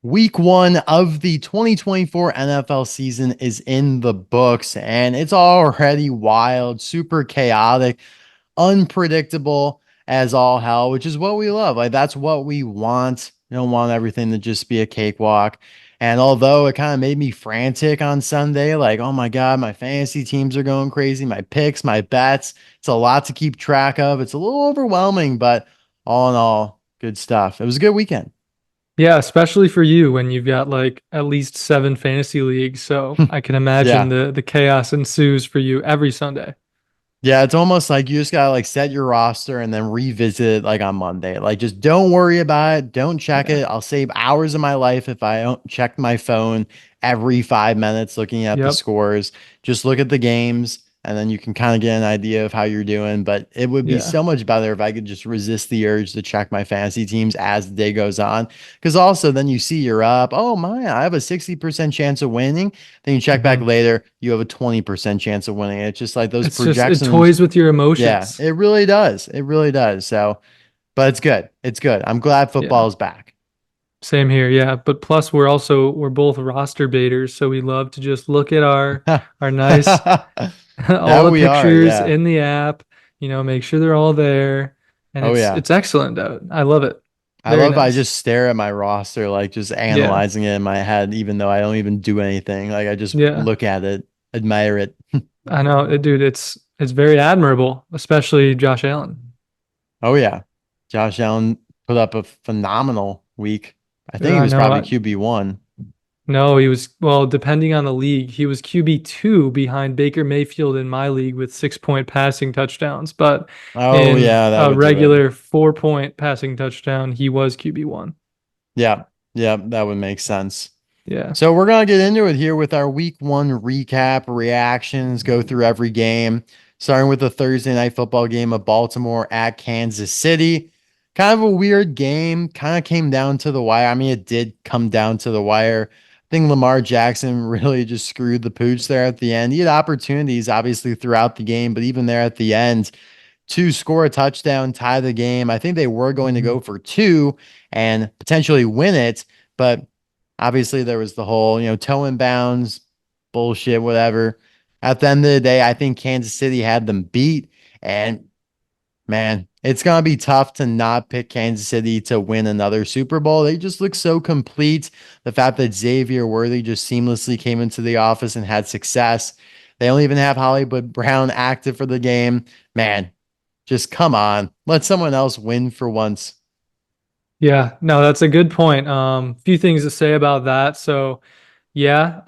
Week one of the 2024 NFL season is in the books, and it's already wild, super chaotic, unpredictable as all hell, which is what we love. Like, that's what we want. We don't want everything to just be a cakewalk. And although it kind of made me frantic on Sunday, like, oh my God, my fantasy teams are going crazy, my picks, my bets, it's a lot to keep track of. It's a little overwhelming, but all in all, good stuff. It was a good weekend. Yeah, especially for you when you've got like at least seven fantasy leagues. So I can imagine Yeah. the chaos ensues for you every Sunday. Yeah, it's almost like you just gotta like set your roster and then revisit it like on Monday. Like just don't worry about it. Don't check Yeah. it. I'll save hours of my life if I don't check my phone every 5 minutes looking at the Yep. scores. Just look at the games and then you can kind of get an idea of how you're doing. But it would be Yeah. so much better if I could just resist the urge to check my fantasy teams as the day goes on. Because also then you see you're up. Oh my, I have a 60% chance of winning. Then you check back hmm later, you have a 20% chance of winning. It's just like those It projections. toys with your Yeah, emotions. it really does. It really does. So, but it's good. It's good. I'm glad football Yeah. is back. Same here. Yeah. But plus we're both roster baiters, so we love to just look at our nice all That the we are. pictures Yeah. in the app, make sure they're all there. And Oh it's yeah. it's excellent out. I love it. I Very love I nice. just stare at my roster like just Yeah. analyzing it in my head even though I don't even do anything. Like I just Yeah. look at it, admire it. I know, dude, it's very admirable, especially Josh Allen. Oh yeah. Josh Allen put up a phenomenal week. I think he I was know. probably QB1. No, he was, well, depending on the league, he was QB2 behind Baker Mayfield in my league with 6 point passing touchdowns. But Oh in yeah, that a would do it. regular 4 point passing touchdown, he was QB1. Yeah. Yeah, that would make sense. Yeah. So we're gonna get into it here with our week one recap, reactions, go through every game, starting with the Thursday night football game of Baltimore at Kansas City. Kind of a weird game, kind of came down to the wire. I mean, it did come down to the wire. I think Lamar Jackson really just screwed the pooch there at the end. He had opportunities, obviously, throughout the game, but even there at the end, to score a touchdown, tie the game. I think they were going to Mhm. go for two and potentially win it, but obviously there was the whole, toe in bounds, bullshit, whatever. At the end of the day, I think Kansas City had them beat. And man, it's going to be tough to not pick Kansas City to win another Super Bowl. They just look so complete. The fact that Xavier Worthy just seamlessly came into the office and had success. They don't even have Hollywood Brown active for the game. Man, just come on. Let someone else win for once. Yeah, no, that's a good point. Few things to say about that. So, yeah,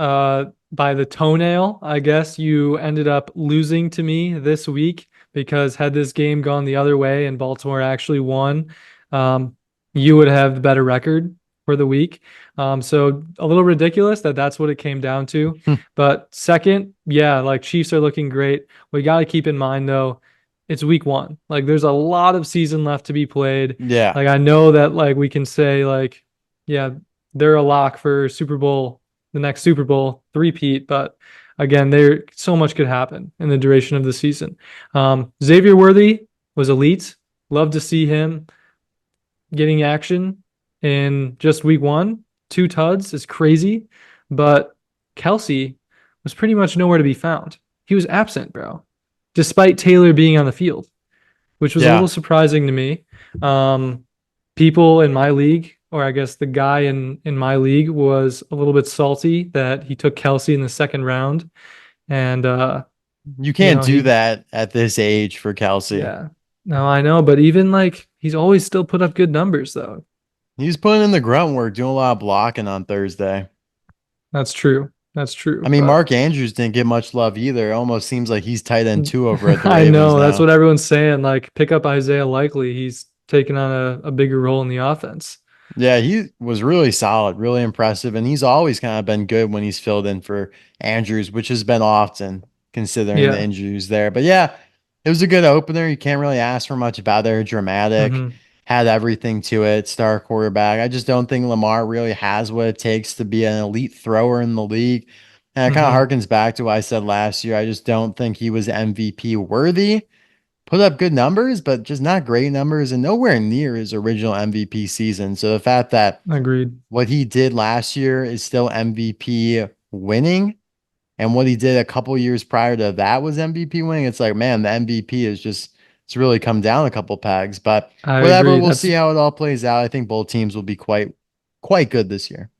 by the toenail, I guess you ended up losing to me this week because had this game gone the other way and Baltimore actually won, um, you would have the better record for the week. So a little ridiculous that that's what it came down to. But second, yeah, like Chiefs are looking great. We got to keep in mind though, it's week one. Like there's a lot of season left to be played. Yeah. Like I know that like we can say like, yeah, they're a lock for Super Bowl, the next Super Bowl three-peat, but again, there so much could happen in the duration of the season. Xavier Worthy was elite. Love to see him getting action in just week one. Two tuds is crazy, but Kelsey was pretty much nowhere to be found. He was absent, bro, despite Taylor being on the field, which was a little Yeah. surprising to me. Um, People in my league, or I guess the guy in my league, was a little bit salty that he took Kelsey in the second round, and You can't do he, that at this age for Kelsey. yeah, no, I know, but even like he's always still put up good numbers though. He's putting in the grunt work, doing a lot of blocking on Thursday. That's true. That's I true, mean, but Mark Andrews didn't get much love either. It almost seems like he's tight end two over at the I Ravens know that's now. what everyone's saying. Like pick up Isaiah Likely, he's taking on a bigger role in the offense. Yeah, he was really solid, really impressive, and he's always kind of been good when he's filled in for Andrews, which has been often considering the Yeah. injuries there. But yeah, it was a good opener. You can't really ask for much about it. Dramatic, hmm had everything to it. Star quarterback. I just don't think Lamar really has what it takes to be an elite thrower in the league. And it kind of hmm harkens back to what I said last year. I just don't think he was MVP worthy. put up good numbers, but just not great numbers and nowhere near his original MVP season. So the fact that Agreed. what he did last year is still MVP winning, and what he did a couple years prior to that was MVP winning. It's like, man, the MVP is just it's really come down a couple pegs. But I whatever, agree. we'll see That's how it all plays out. I think both teams will be quite good this year.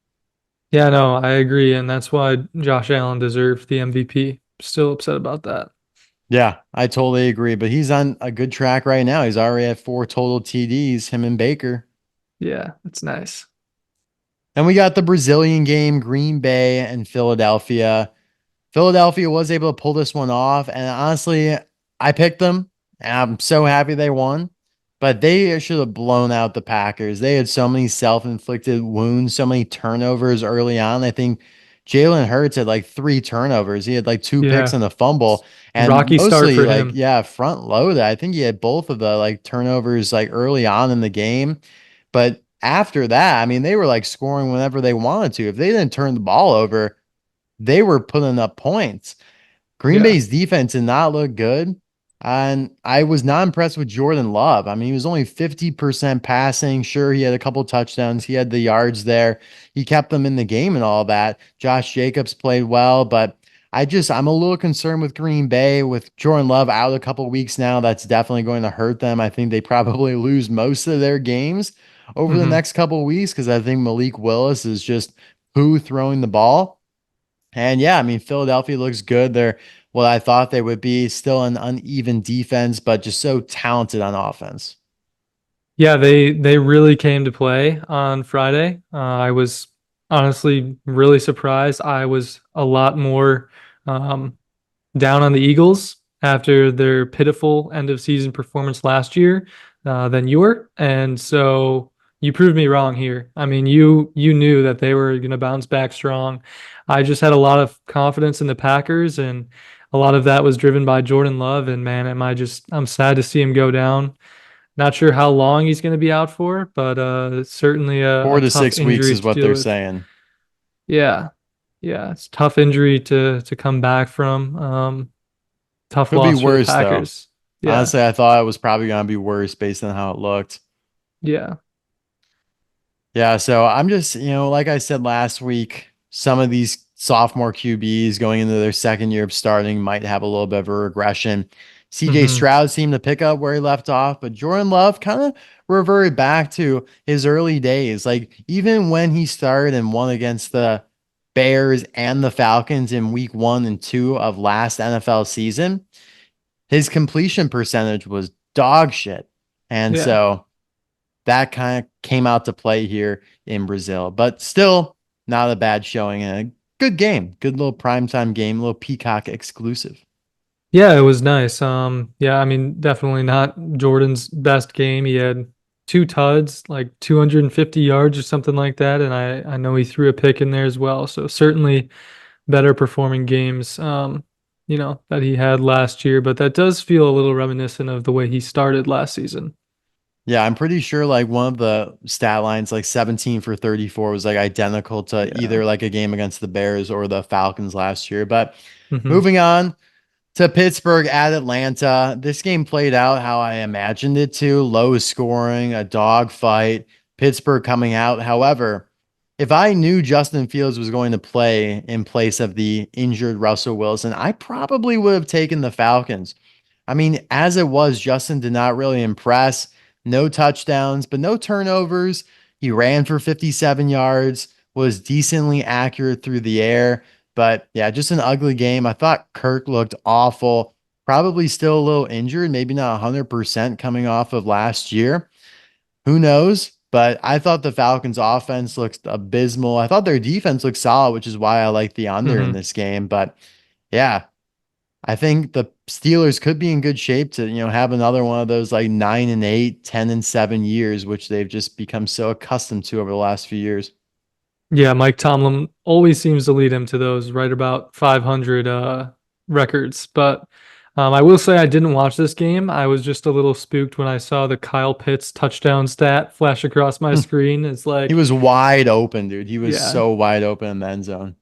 Yeah, no, I agree, and that's why Josh Allen deserved the MVP. Still upset about that. Yeah, I totally agree. But he's on a good track right now. He's already at 4 total TDs, him and Baker. Yeah, it's nice. And we got the Brazilian game, Green Bay and Philadelphia. Philadelphia was able to pull this one off. And honestly, I picked them. And I'm so happy they won. But they should have blown out the Packers. They had so many self inflicted wounds, so many turnovers early on. I think Jalen Hurts had like 3 turnovers. He had like 2 picks Yeah, and a fumble. And rocky start mostly for like, him. yeah, front loaded. I think he had both of the like turnovers like early on in the game. But after that, I mean, they were like scoring whenever they wanted to. If they didn't turn the ball over, they were putting up points. Green Yeah. Bay's defense did not look good. And I was not impressed with Jordan Love. I mean, he was only 50% passing. Sure, he had a couple touchdowns. He had the yards there. He kept them in the game and all that. Josh Jacobs played well, but I'm a little concerned with Green Bay with Jordan Love out a couple weeks now. That's definitely going to hurt them. I think they probably lose most of their games over the Hmm. next couple weeks because I think Malik Willis is just who throwing the ball. And yeah, I mean, Philadelphia looks good. They're what I thought they would be, still an uneven defense, but just so talented on offense. Yeah, they really came to play on Friday. I was honestly really surprised. I was a lot more um, down on the Eagles after their pitiful end of season performance last year than you were, and so you proved me wrong here. I mean, you knew that they were going to bounce back strong. I just had a lot of confidence in the Packers, and a lot of that was driven by Jordan Love. And man, I'm sad to see him go down. Not sure how long he's going to be out for, but certainly Four a to tough six weeks injury is to what deal they're with. saying. Yeah, yeah, it's a tough injury to come back from. Tough Could be loss for the worse though. Packers. Yeah, Honestly, I thought it was probably going to be worse based on how it looked. yeah. Yeah, so I'm just, like I said last week, some of these sophomore QBs going into their second year of starting might have a little bit of a regression. CJ Hmm. Stroud seemed to pick up where he left off, but Jordan Love kind of reverted back to his early days. Like even when he started and won against the Bears and the Falcons in week 1 and 2 of last NFL season, his completion percentage was dog shit. And Yeah. so that kind of came out to play here in Brazil, but still not a bad showing and a good game. Good little primetime game, little Peacock exclusive. Yeah, it was nice. Yeah, I mean, definitely not Jordan's best game. He had 2 tuds, like 250 yards or something like that, and I know he threw a pick in there as well. So certainly better performing games, that he had last year, but that does feel a little reminiscent of the way he started last season. Yeah, I'm pretty sure like one of the stat lines, like 17 for 34, was like identical to Yeah. either like a game against the Bears or the Falcons last year. But Hmm. moving on to Pittsburgh at Atlanta, this game played out how I imagined it to low scoring, a dog fight, Pittsburgh coming out. However, if I knew Justin Fields was going to play in place of the injured Russell Wilson, I probably would have taken the Falcons. I mean, as it was, Justin did not really impress. No touchdowns, but no turnovers. He ran for 57 yards, was decently accurate through the air. But yeah, just an ugly game. I thought Kirk looked awful. Probably still a little injured, maybe not 100% coming off of last year. Who knows? But I thought the Falcons' offense looked abysmal. I thought their defense looked solid, which is why I like the under in Hmm. this game. But yeah, I think the Steelers could be in good shape to, have another one of those like 9-8, 10-7 years, which they've just become so accustomed to over the last few years. Yeah, Mike Tomlin always seems to lead him to those right about 500 records. But I will say I didn't watch this game. I was just a little spooked when I saw the Kyle Pitts touchdown stat flash across my screen. It's He like, was wide open, dude. He was yeah, so wide open in the end zone.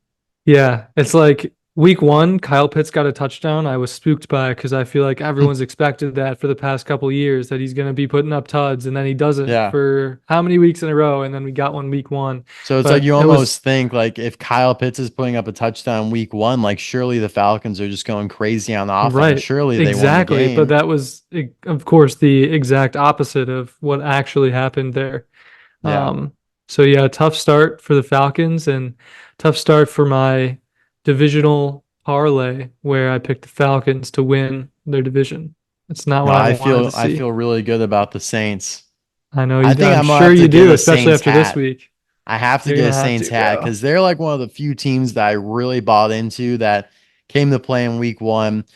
yeah, it's like Week one, Kyle Pitts got a touchdown. I was spooked by it because I feel like everyone's expected that for the past couple years that he's going to be putting up tuds, and then he doesn't Yeah. for how many weeks in a row, and then we got one week one. So it's like But you it was almost think like if Kyle Pitts is putting up a touchdown week one, like surely the Falcons are just going crazy on offense. right, Surely they won the exactly. But game. that was, of course, the exact opposite of what actually happened there. Yeah. Um, so yeah, tough start for the Falcons and tough start for my divisional parlay where I picked the Falcons to win their division. It's not No, what I wanted to I see. feel really good about the Saints. I know I you, think I'm I'm gonna sure have to you get do, a especially Saints after this hat. week. I have to You're get gonna a have Saints to, hat bro. because they're like one of the few teams that I really bought into that came to play in week one.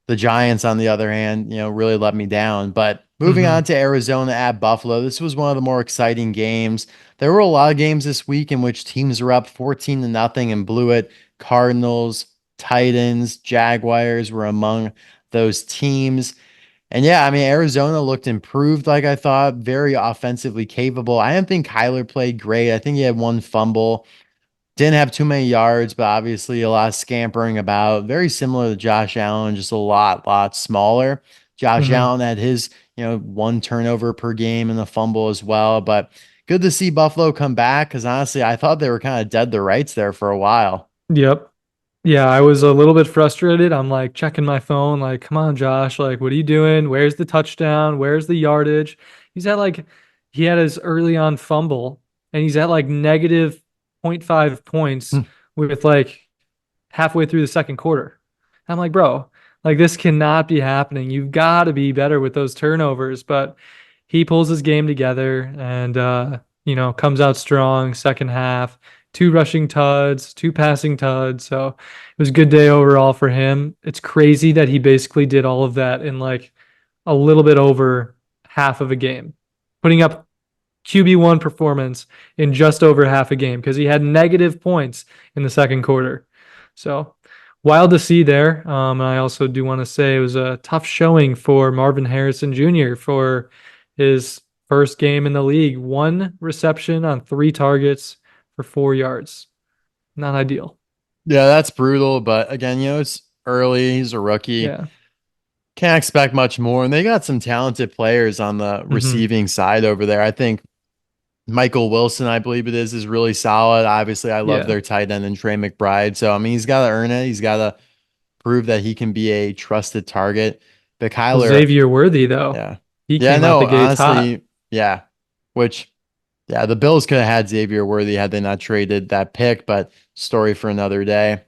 The Giants, on the other hand, really let me down. But moving on Hmm. to Arizona at Buffalo, this was one of the more exciting games. There were a lot of games this week in which teams were up 14 to nothing and blew it. Cardinals, Titans, Jaguars were among those teams. And yeah, I mean, Arizona looked improved, like I thought, very offensively capable. I didn't think Kyler played great. I think he had one fumble. Didn't have too many yards, but obviously a lot of scampering about. Very similar to Josh Allen, just a lot smaller. Josh Hmm. Allen had his, one turnover per game and a fumble as well. But good to see Buffalo come back because honestly, I thought they were kind of dead to rights there for a while. Yep. Yeah, I was a little bit frustrated. I'm like checking my phone, like, come on, Josh, like, what are you doing? Where's the touchdown? Where's the yardage? He's at like, he had his early on fumble and he's at like negative zero point 0.5 points with like halfway through the second quarter. I'm like, bro, like this cannot be happening. You've got to be better with those turnovers. But he pulls his game together and comes out strong second half. Two rushing tuds, two passing tuds. So it was a good day overall for him. It's crazy that he basically did all of that in like a little bit over half of a game, putting up QB1 performance in just over half a game because he had negative points in the second quarter. So wild to see there. And I also do want to say it was a tough showing for Marvin Harrison Jr. for his first game in the league. One reception on three targets for 4 yards. Not ideal. Yeah, that's brutal. But again, it's early. He's a rookie. Yeah. Can't expect much more. And they got some talented players on the Hmm. receiving side over there. I think Michael Wilson, I believe it is really solid. Obviously, I love Yeah. their tight end and Trey McBride. So, I mean, he's got to earn it. He's got to prove that he can be a trusted target. But Well, Kyler, Xavier Worthy, though, yeah. he Yeah, came out no, the gates hot. honestly, yeah. Which, yeah, the Bills could have had Xavier Worthy had they not traded that pick, but story for another day.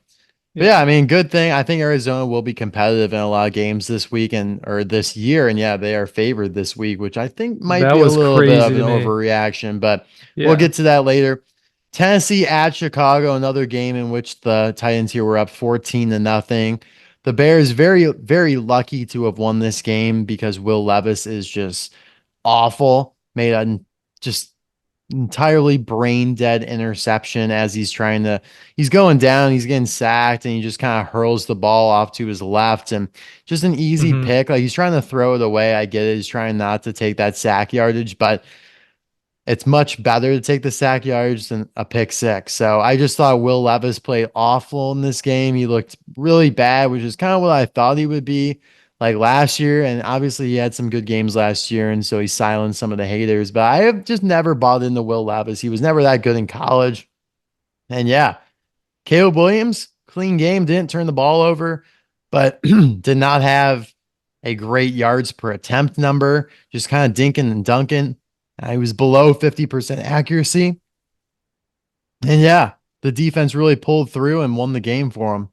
But yeah, Yeah. I mean, good thing. I think Arizona will be competitive in a lot of games this week or this year. And yeah, they are favored this week, which I think might That be a was little bit of crazy an to me. overreaction, but we'll Yeah. get to that later. Tennessee at Chicago, another game in which the Titans here were up 14 to nothing. The Bears very lucky to have won this game because Will Levis is just awful. Made a just entirely brain dead interception as he's going down, he's getting sacked, and he just kind of hurls the ball off to his left and just an easy Hmm. pick. Like he's trying to throw it away. I get it. He's trying not to take that sack yardage, but it's much better to take the sack yardage than a pick six. So I just thought Will Levis played awful in this game. He looked really bad, which is kind of what I thought he would be like last year. And obviously he had some good games last year. And so he silenced some of the haters, but I have just never bought into Will Levis. He was never that good in college. And yeah, Caleb Williams, clean game, didn't turn the ball over, but did not have a great yards per attempt number, just kind of dinking and dunking. He was below 50% accuracy. And yeah, the defense really pulled through and won the game for him.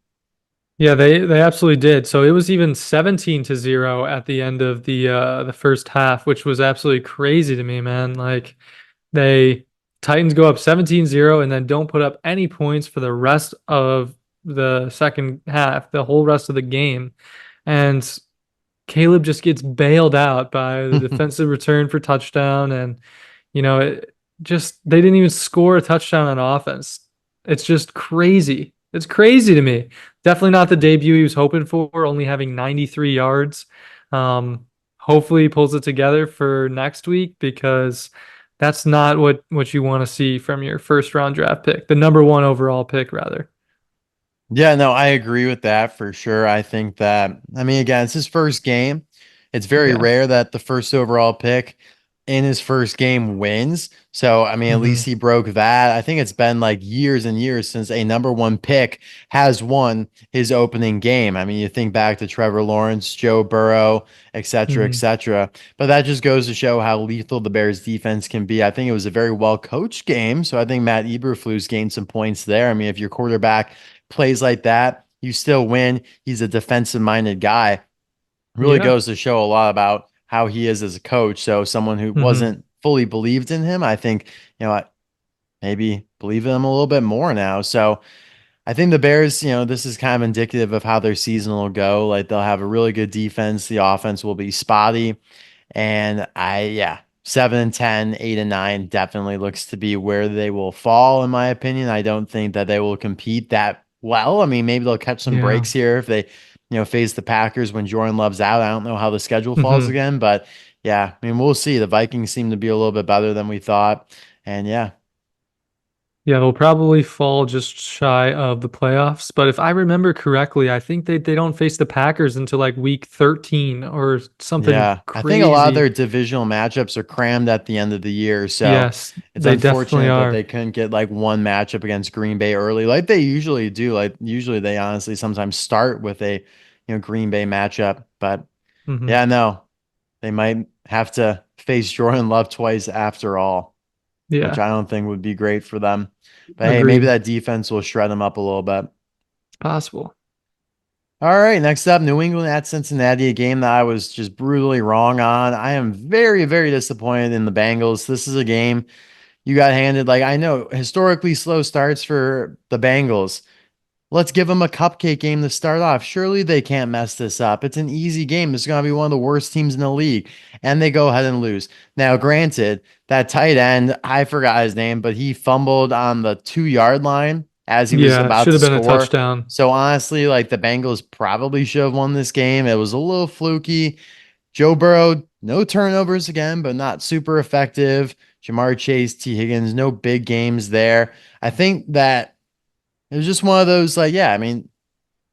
Yeah, they absolutely did. So it was even 17-0 at the end of the first half, which was absolutely crazy to me, man. Like they Titans go up 17-0 and then don't put up any points for the rest of the second half, the whole rest of the game. And Caleb just gets bailed out by the defensive return for touchdown and it just they didn't even score a touchdown on offense. It's just crazy. It's crazy to me. Definitely not the debut he was hoping for, only having 93 yards. Hopefully he pulls it together for next week because that's not what you want to see from your first round draft pick, the number one overall pick, rather. Yeah, no, I agree with that for sure. I think that, I mean, again, it's his first game. It's very Yeah. rare that the first overall pick in his first game wins. So, I mean, at least Hmm. he broke that. I think it's been like years and years since a number one pick has won his opening game. I mean, you think back to Trevor Lawrence, Joe Burrow, et cetera, et Hmm. cetera. But that just goes to show how lethal the Bears defense can be. I think it was a very well coached game. So I think Matt Eberflus gained some points there. I mean, if your quarterback plays like that, you still win. He's a defensive minded guy. Really Yeah. goes to show a lot about how he is as a coach. So someone who Hmm. wasn't fully believed in him, I think, maybe believe in him a little bit more now. So I think the Bears, this is kind of indicative of how their season will go. Like they'll have a really good defense. The offense will be spotty. And yeah, 7 and 10, 8 and 9 definitely looks to be where they will fall, in my opinion. I don't think that they will compete that well. I mean, maybe they'll catch some Yeah. breaks here if they, face the Packers when Jordan Love's out. I don't know how the schedule falls Hmm. again, but yeah, I mean, we'll see. The Vikings seem to be a little bit better than we thought. And yeah, Yeah, they'll probably fall just shy of the playoffs. But if I remember correctly, I think they don't face the Packers until like week 13 or something yeah, I think a lot of crazy. their divisional matchups are crammed at the end of the year. So Yes, it's they definitely unfortunate that are. they couldn't get like one matchup against Green Bay early, like they usually do. Like usually they honestly sometimes start with a, Green Bay matchup. But Hmm. yeah, no, they might have to face Jordan Love twice after all, which Yeah, I don't think would be great for them. But hey, maybe agreed. that defense will shred them up a little bit. Possible. All right, next up, New England at Cincinnati, a game that I was just brutally wrong on. I am very, very disappointed in the Bengals. This is a game you got handed, like, I know historically slow starts for the Bengals. Let's give them a cupcake game to start off. Surely they can't mess this up. It's an easy game. This is going to be one of the worst teams in the league. And they go ahead and lose. Now, granted, that tight end, I forgot his name, but he fumbled on the 2 yard line as he was Yeah, it about should to have been a score. touchdown. So honestly, like the Bengals probably should have won this game. It was a little fluky. Joe Burrow, no turnovers again, but not super effective. Jamar Chase, T. Higgins, no big games there. I think that it was just one of those, like, yeah, I mean,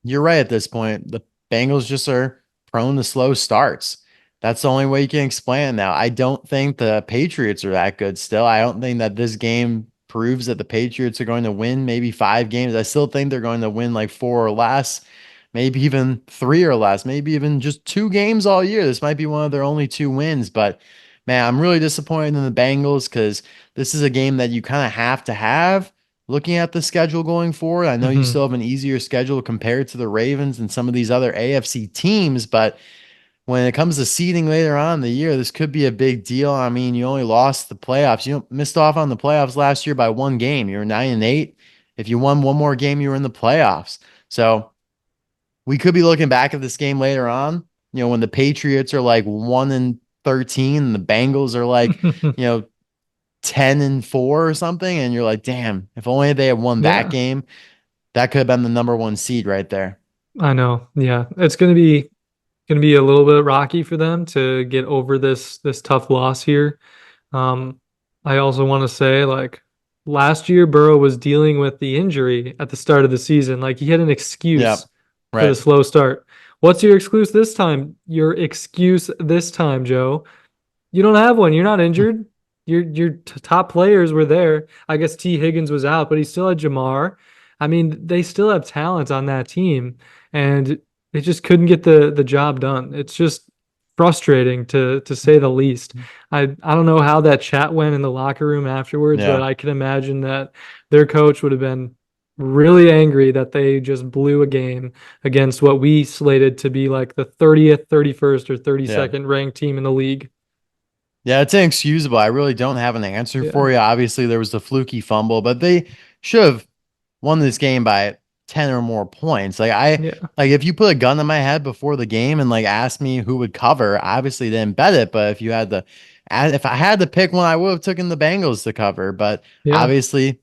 you're right at this point. The Bengals just are prone to slow starts. That's the only way you can explain it now. I don't think the Patriots are that good still. I don't think that this game proves that the Patriots are going to win maybe 5 games. I still think they're going to win like 4 or less, maybe even 3 or less, maybe even just 2 games all year. This might be one of their only 2 wins. But man, I'm really disappointed in the Bengals because this is a game that you kind of have to have looking at the schedule going forward. I know you Hmm. still have an easier schedule compared to the Ravens and some of these other AFC teams, but when it comes to seeding later on in the year, this could be a big deal. I mean, you only lost the playoffs. You missed off on the playoffs last year by 1 game. You were 9-8. If you won one more game, you were in the playoffs. So we could be looking back at this game later on, when the Patriots are like 1-13 and the Bengals are like, you know, 10-4 or something, and you're like, damn, if only they had won that Yeah, game, that could have been the number one seed right there. I know. Yeah, it's gonna be a little bit rocky for them to get over this tough loss here. Um, I also want to say, like, last year, Burrow was dealing with the injury at the start of the season. Like, he had an Yep. excuse for the Right. slow start. What's your excuse this time? Your excuse this time, Joe? You don't have one. You're not injured. Your top players were there. I guess T. Higgins was out, but he still had Jamar. I mean, they still have talent on that team, and they just couldn't get the job done. It's just frustrating to say the least. I don't know how that chat went in the locker room afterwards, but Yeah. I can imagine that their coach would have been really angry that they just blew a game against what we slated to be like the 30th, 31st, or Yeah. 32nd ranked team in the league. Yeah, it's inexcusable. I really don't have an answer Yeah. for you. Obviously, there was the fluky fumble, but they should have won this game by 10 or more points. Yeah. Like if you put a gun in my head before the game and like asked me who would cover, obviously didn't bet it, but if I had to pick one, I would have taken the Bengals to cover, but Yeah. obviously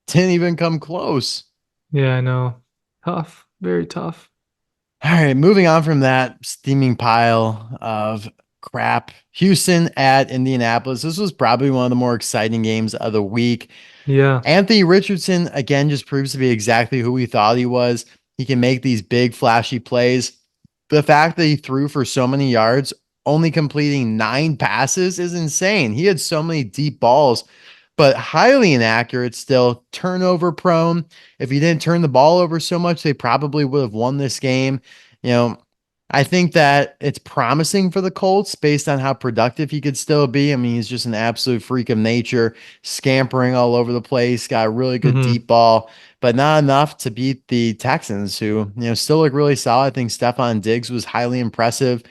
didn't even come close. Yeah, I know. Tough. Very tough. All right, moving on from that steaming pile of crap. Houston at Indianapolis. This was probably one of the more exciting games of the week. Yeah. Anthony Richardson, again, just proves to be exactly who we thought he was. He can make these big, flashy plays. The fact that he threw for so many yards, only completing 9 passes, is insane. He had so many deep balls, but highly inaccurate still, turnover prone. If he didn't turn the ball over so much, they probably would have won this game. You know, I think that it's promising for the Colts based on how productive he could still be. I mean, he's just an absolute freak of nature, scampering all over the place, got a really good Hmm. deep ball, but not enough to beat the Texans, who, still look really solid. I think Stephon Diggs was highly impressive.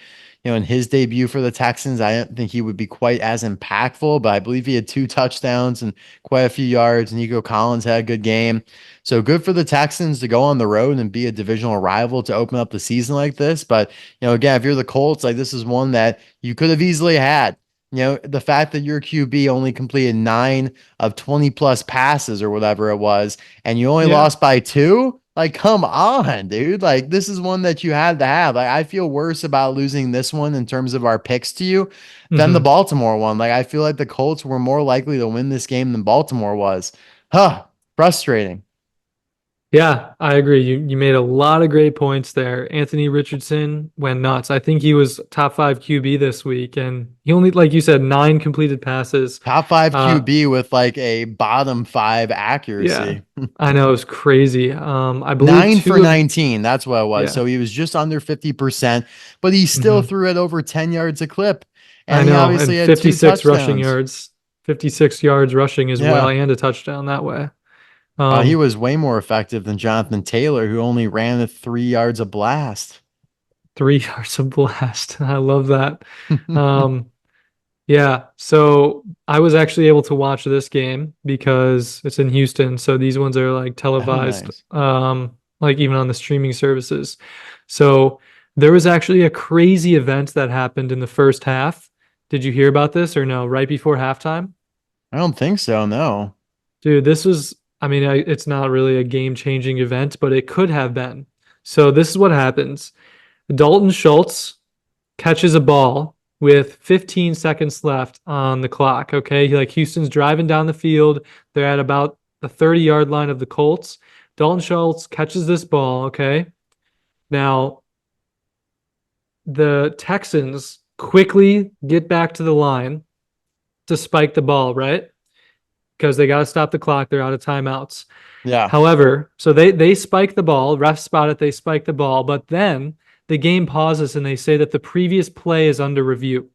In his debut for the Texans, I don't think he would be quite as impactful, but I believe he had 2 touchdowns and quite a few yards. Nico Collins had a good game. So good for the Texans to go on the road and be a divisional rival to open up the season like this. But, again, if you're the Colts, like this is one that you could have easily had. The fact that your QB only completed 9 of 20 plus passes or whatever it was, and you only Yeah. lost by 2, like, come on, dude. Like, this is one that you had to have. Like, I feel worse about losing this one in terms of our picks to you than the Hmm. Baltimore one. Like, I feel like the Colts were more likely to win this game than Baltimore was. Huh. Frustrating. Yeah, I agree. You made a lot of great points there. Anthony Richardson went nuts. I think he was top five QB this week, and he only, like you said, 9 completed passes. Top five Uh, QB with like a bottom five yeah, accuracy. I know it was crazy. I believe Nine for two of 19. That's what it was. yeah. So he was just under 50%, but he still Hmm. threw at over 10 yards a clip. I And he know, obviously and had two 56 rushing touchdowns. yards, 56 yards rushing as well, Yeah. and a touchdown that way. He Um, was way more effective than Jonathan Taylor, who only ran at 3 yards a blast. 3 yards of blast. I love that. Um, Yeah, so I was actually able to watch this game because it's in Houston, so these ones are like Oh, televised, nice. like even on the streaming services. So there was actually a crazy event that happened in the first half. Did you hear about this or no? Right before halftime? I don't think so. No. Dude, this was, I mean, it's not really a game-changing event, but it could have been. So this is what happens. Dalton Schultz catches a ball with 15 seconds left on the clock. Okay. Like Houston's driving down the field. They're at about the 30-yard line of the Colts. Dalton Schultz catches this ball. Okay. Now, the Texans quickly get back to the line to spike the ball, right? Because they got to stop the clock. They're out of timeouts. Yeah. However, so they spike the ball, refs spot it, they spike the ball, but then the game pauses and they say that the previous play is under review.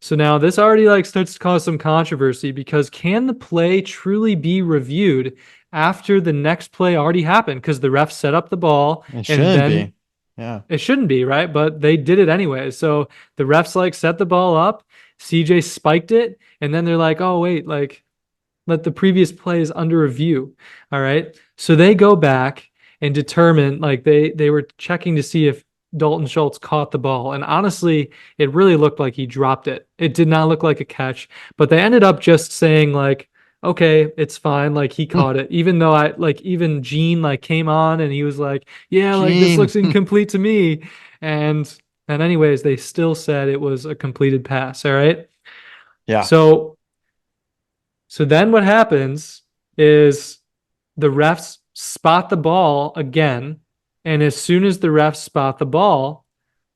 So now this already like starts to cause some controversy because can the play truly be reviewed after the next play already happened? Because the ref set up the ball It and shouldn't then be. Yeah. it shouldn't be, right? But they did it anyway. So the refs like set the ball up, CJ spiked it, and then they're like, oh wait, like let the previous play is under review. All right. So they go back and determine like they were checking to see if Dalton Schultz caught the ball. And honestly, it really looked like he dropped it. It did not look like a catch, but they ended up just saying like, okay, it's fine. Like he caught it, even though I like even Gene like came on and he was like, yeah, like this Gene. looks incomplete to me. And and anyways, they still said it was a completed pass. All right. Yeah. So so then what happens is the refs spot the ball again. And as soon as the refs spot the ball,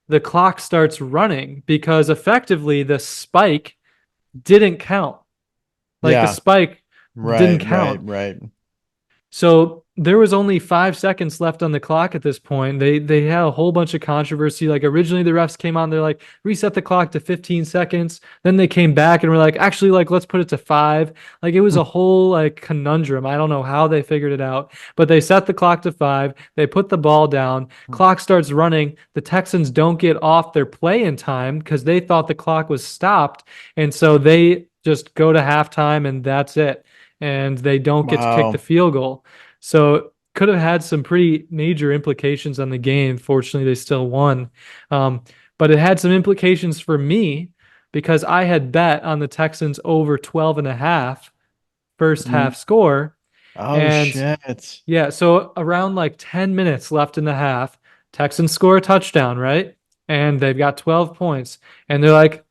the clock starts running because effectively the spike didn't count. Like the Yeah. spike didn't Right. Right. count. Right. So there was only 5 seconds left on the clock at this point. They had a whole bunch of controversy. Like originally the refs came on, they're like, reset the clock to 15 seconds. Then they came back and were like, actually, like, let's put it to 5. Like it was a whole like conundrum. I don't know how they figured it out, but they set the clock to 5. They put the ball down. Clock starts running. The Texans don't get off their play in time because they thought the clock was stopped. And so they just go to halftime and that's it, and they don't get to kick the Wow. field goal. So could have had some pretty major implications on the game. Fortunately, they still won. Um, but it had some implications for me because I had bet on the Texans over 12 and a half first Mm. half score. Oh, And shit. yeah, so around like 10 minutes left in the half, Texans score a touchdown, right? and they've got 12 points. And they're like,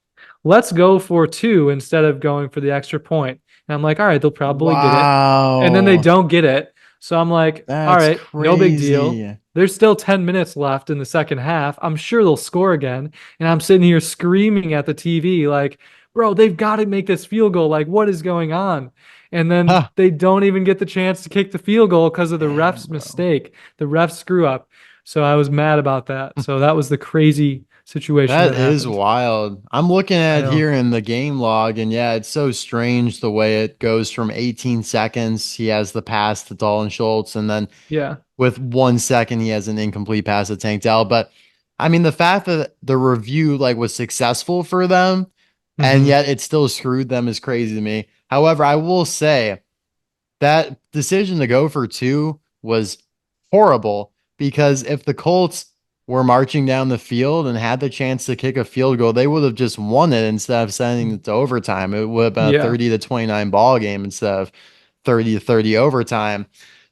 let's go for two instead of going for the extra point. And I'm like, all right, they'll probably get it. And then they Wow. don't get it. So I'm like, all That's right, no big deal. crazy. There's still 10 minutes left in the second half. I'm sure they'll score again. And I'm sitting here screaming at the TV, like, bro, they've got to make this field goal. Like, what is going on? And then Huh. they don't even get the chance to kick the field goal because of the Damn, ref's bro. mistake, the ref screw up. So I was mad about that. So that was the crazy situation That that is happened. wild. I'm looking I at it know. here in the game log, and yeah, it's so strange the way it goes from 18 seconds. He has the pass to Dalton Schultz, and then Yeah. with 1 second, he has an incomplete pass to Tank Dell. But I mean, the fact that the review like was successful for them, and Hmm. yet it still screwed them is crazy to me. However, I will say that decision to go for two was horrible because if the Colts were marching down the field and had the chance to kick a field goal, they would have just won it instead of sending it to overtime. It would have been a Yeah. 30-29 ball game instead of 30-30 overtime.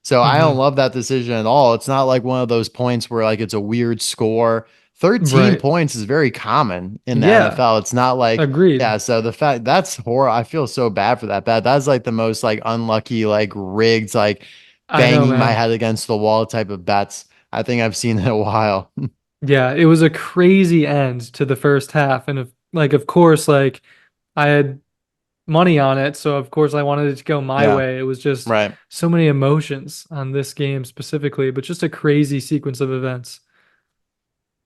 So I don't Hmm. love that decision at all. It's not like one of those points where like it's a weird score. 13 Right. points is very common in the Yeah. NFL. It's not like Agreed. yeah, so the fact that's horror. I feel so bad for that. That's like the most like unlucky, like rigged, like I know, banging my man. head against the wall type of bets I think I've seen in a while. Yeah, it was a crazy end to the first half. And of course, like I had money on it, so of course I wanted it to go my Yeah, way. It was just right. so many emotions on this game specifically, but just a crazy sequence of events.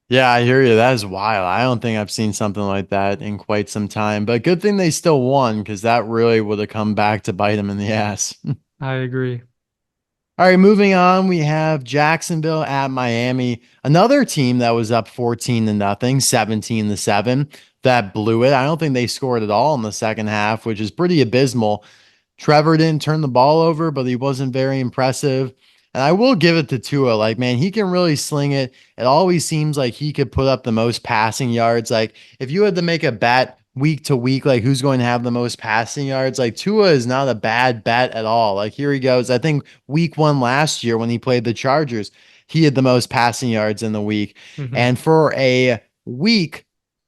Yeah, I hear you. That is wild. I don't think I've seen something like that in quite some time. But good thing they still won because that really would have come back to bite them in the ass. I agree. All right, moving on, we have Jacksonville at Miami, another team that was up 14 to nothing, 17-7, that blew it. I don't think they scored at all in the second half, which is pretty abysmal. Trevor didn't turn the ball over, but he wasn't very impressive. And I will give it to Tua. Like, man, he can really sling it. It always seems like he could put up the most passing yards. Like, if you had to make a bet week to week, like who's going to have the most passing yards, like Tua is not a bad bet at all. Like, here he goes. I think week one last year when he played the Chargers, he had the most passing yards in the week. Hmm. And for a week,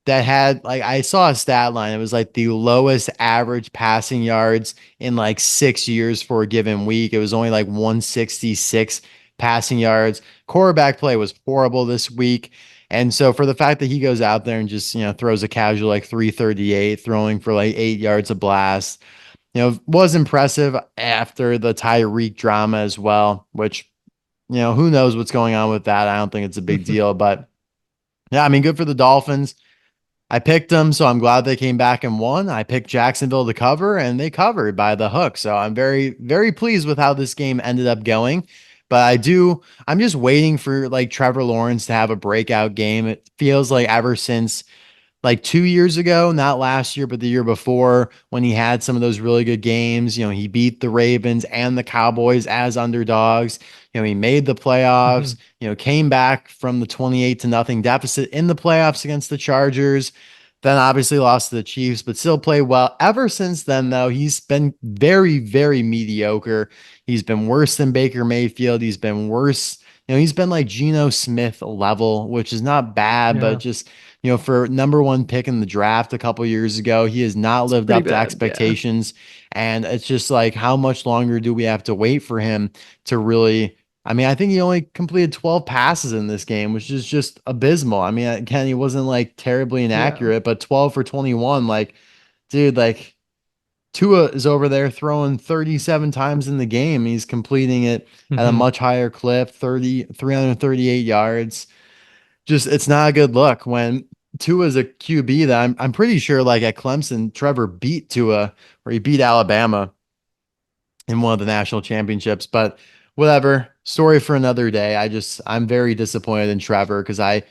that had like I saw a stat line. It was like the lowest average passing yards in like 6 years for a given week. It was only like 166 passing yards. Quarterback play was horrible this week. And so for the fact that he goes out there and just, throws a casual like 338, throwing for like 8 yards a blast, was impressive after the Tyreek drama as well, which, who knows what's going on with that. I don't think it's a big deal, but yeah, I mean, good for the Dolphins. I picked them, so I'm glad they came back and won. I picked Jacksonville to cover, and they covered by the hook. So I'm very, very pleased with how this game ended up going. But I'm just waiting for like Trevor Lawrence to have a breakout game. It feels like ever since like 2 years ago, not last year, but the year before, when he had some of those really good games. He beat the Ravens and the Cowboys as underdogs. He made the playoffs, Hmm. came back from the 28 to nothing deficit in the playoffs against the Chargers. Then obviously lost to the Chiefs, but still played well. Ever since then, though, he's been very, very mediocre. He's been worse than Baker Mayfield. He's been worse. He's been like Geno Smith level, which is not bad, but Yeah. just for number one pick in the draft a couple years ago. He has not It's lived pretty up to bad. Yeah. expectations. And it's just like, how much longer do we have to wait for him to really? I mean, I think he only completed 12 passes in this game, which is just abysmal. I mean, again, he wasn't like terribly Yeah. inaccurate, but 12 for 21, like, dude, like Tua is over there throwing 37 times in the game. He's completing it at a Hmm. much higher clip, 338 yards. Just it's not a good look when Tua's a QB that I'm pretty sure like at Clemson, Trevor beat Tua or he beat Alabama in one of the national championships. But whatever, story for another day. I'm very disappointed in Trevor because I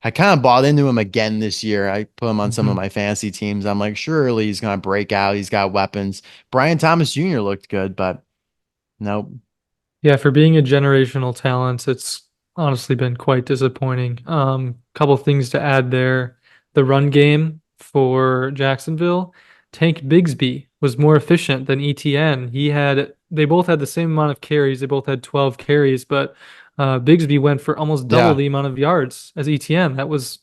kind of bought into him again this year. I put him on some of Hmm. my fantasy teams. I'm like, surely he's gonna break out. He's got weapons. Brian Thomas Jr. looked good, but nope. Yeah, for being a generational talent, it's honestly been quite disappointing. Couple things to add there. The run game for Jacksonville, Tank Bigsby was more efficient than ETN. They both had the same amount of carries. They both had 12 carries, but Bigsby went for almost double Yeah. the amount of yards as ETN. That was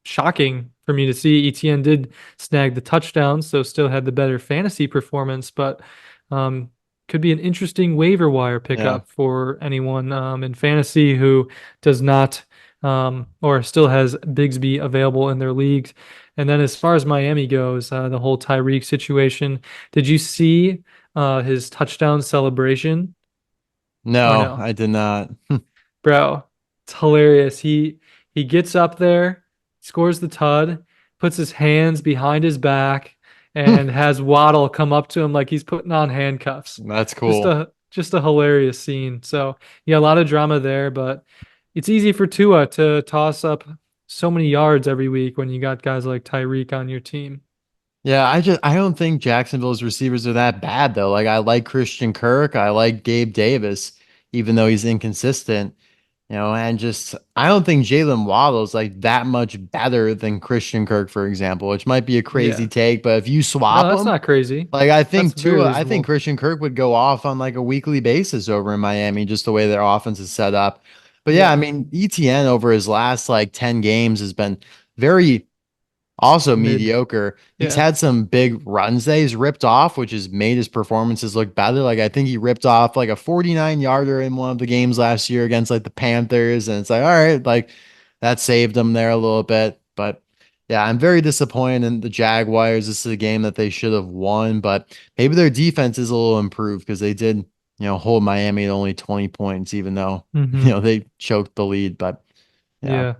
shocking for me to see. ETN did snag the touchdown, so still had the better fantasy performance, but um, could be an interesting waiver wire Yeah. pickup for anyone in fantasy who does not or still has Bigsby available in their leagues. And then as far as Miami goes, the whole Tyreek situation, did you see his touchdown celebration or No, no? I did not. Bro, it's hilarious. He gets up there, scores the tud, puts his hands behind his back, and has Waddle come up to him like he's putting on handcuffs. That's Just cool. a hilarious scene. So yeah, a lot of drama there, but it's easy for Tua to toss up so many yards every week when you got guys like Tyreek on your team. Yeah, I don't think Jacksonville's receivers are that bad though. Like I like Christian Kirk, I like Gabe Davis, even though he's inconsistent. And just I don't think Jalen Waddle's like that much better than Christian Kirk, for example, which might be a crazy Yeah. take, but if you No, swap that's them, not crazy. like That's very I think reasonable. Christian Kirk would go off on like a weekly basis over in Miami, just the way their offense is set up. But yeah, I Yeah. mean, ETN over his last like 10 games has been very also Mid. mediocre. He's Yeah. had some big runs that he's ripped off, which has made his performances look better. Like I think he ripped off like a 49 yarder in one of the games last year against like the Panthers. And it's like, all right, like that saved him there a little bit. But yeah, I'm very disappointed in the Jaguars. This is a game that they should have won, but maybe their defense is a little improved because they did, hold Miami at only 20 points, even though, Hmm. they choked the lead. But yeah. Yeah.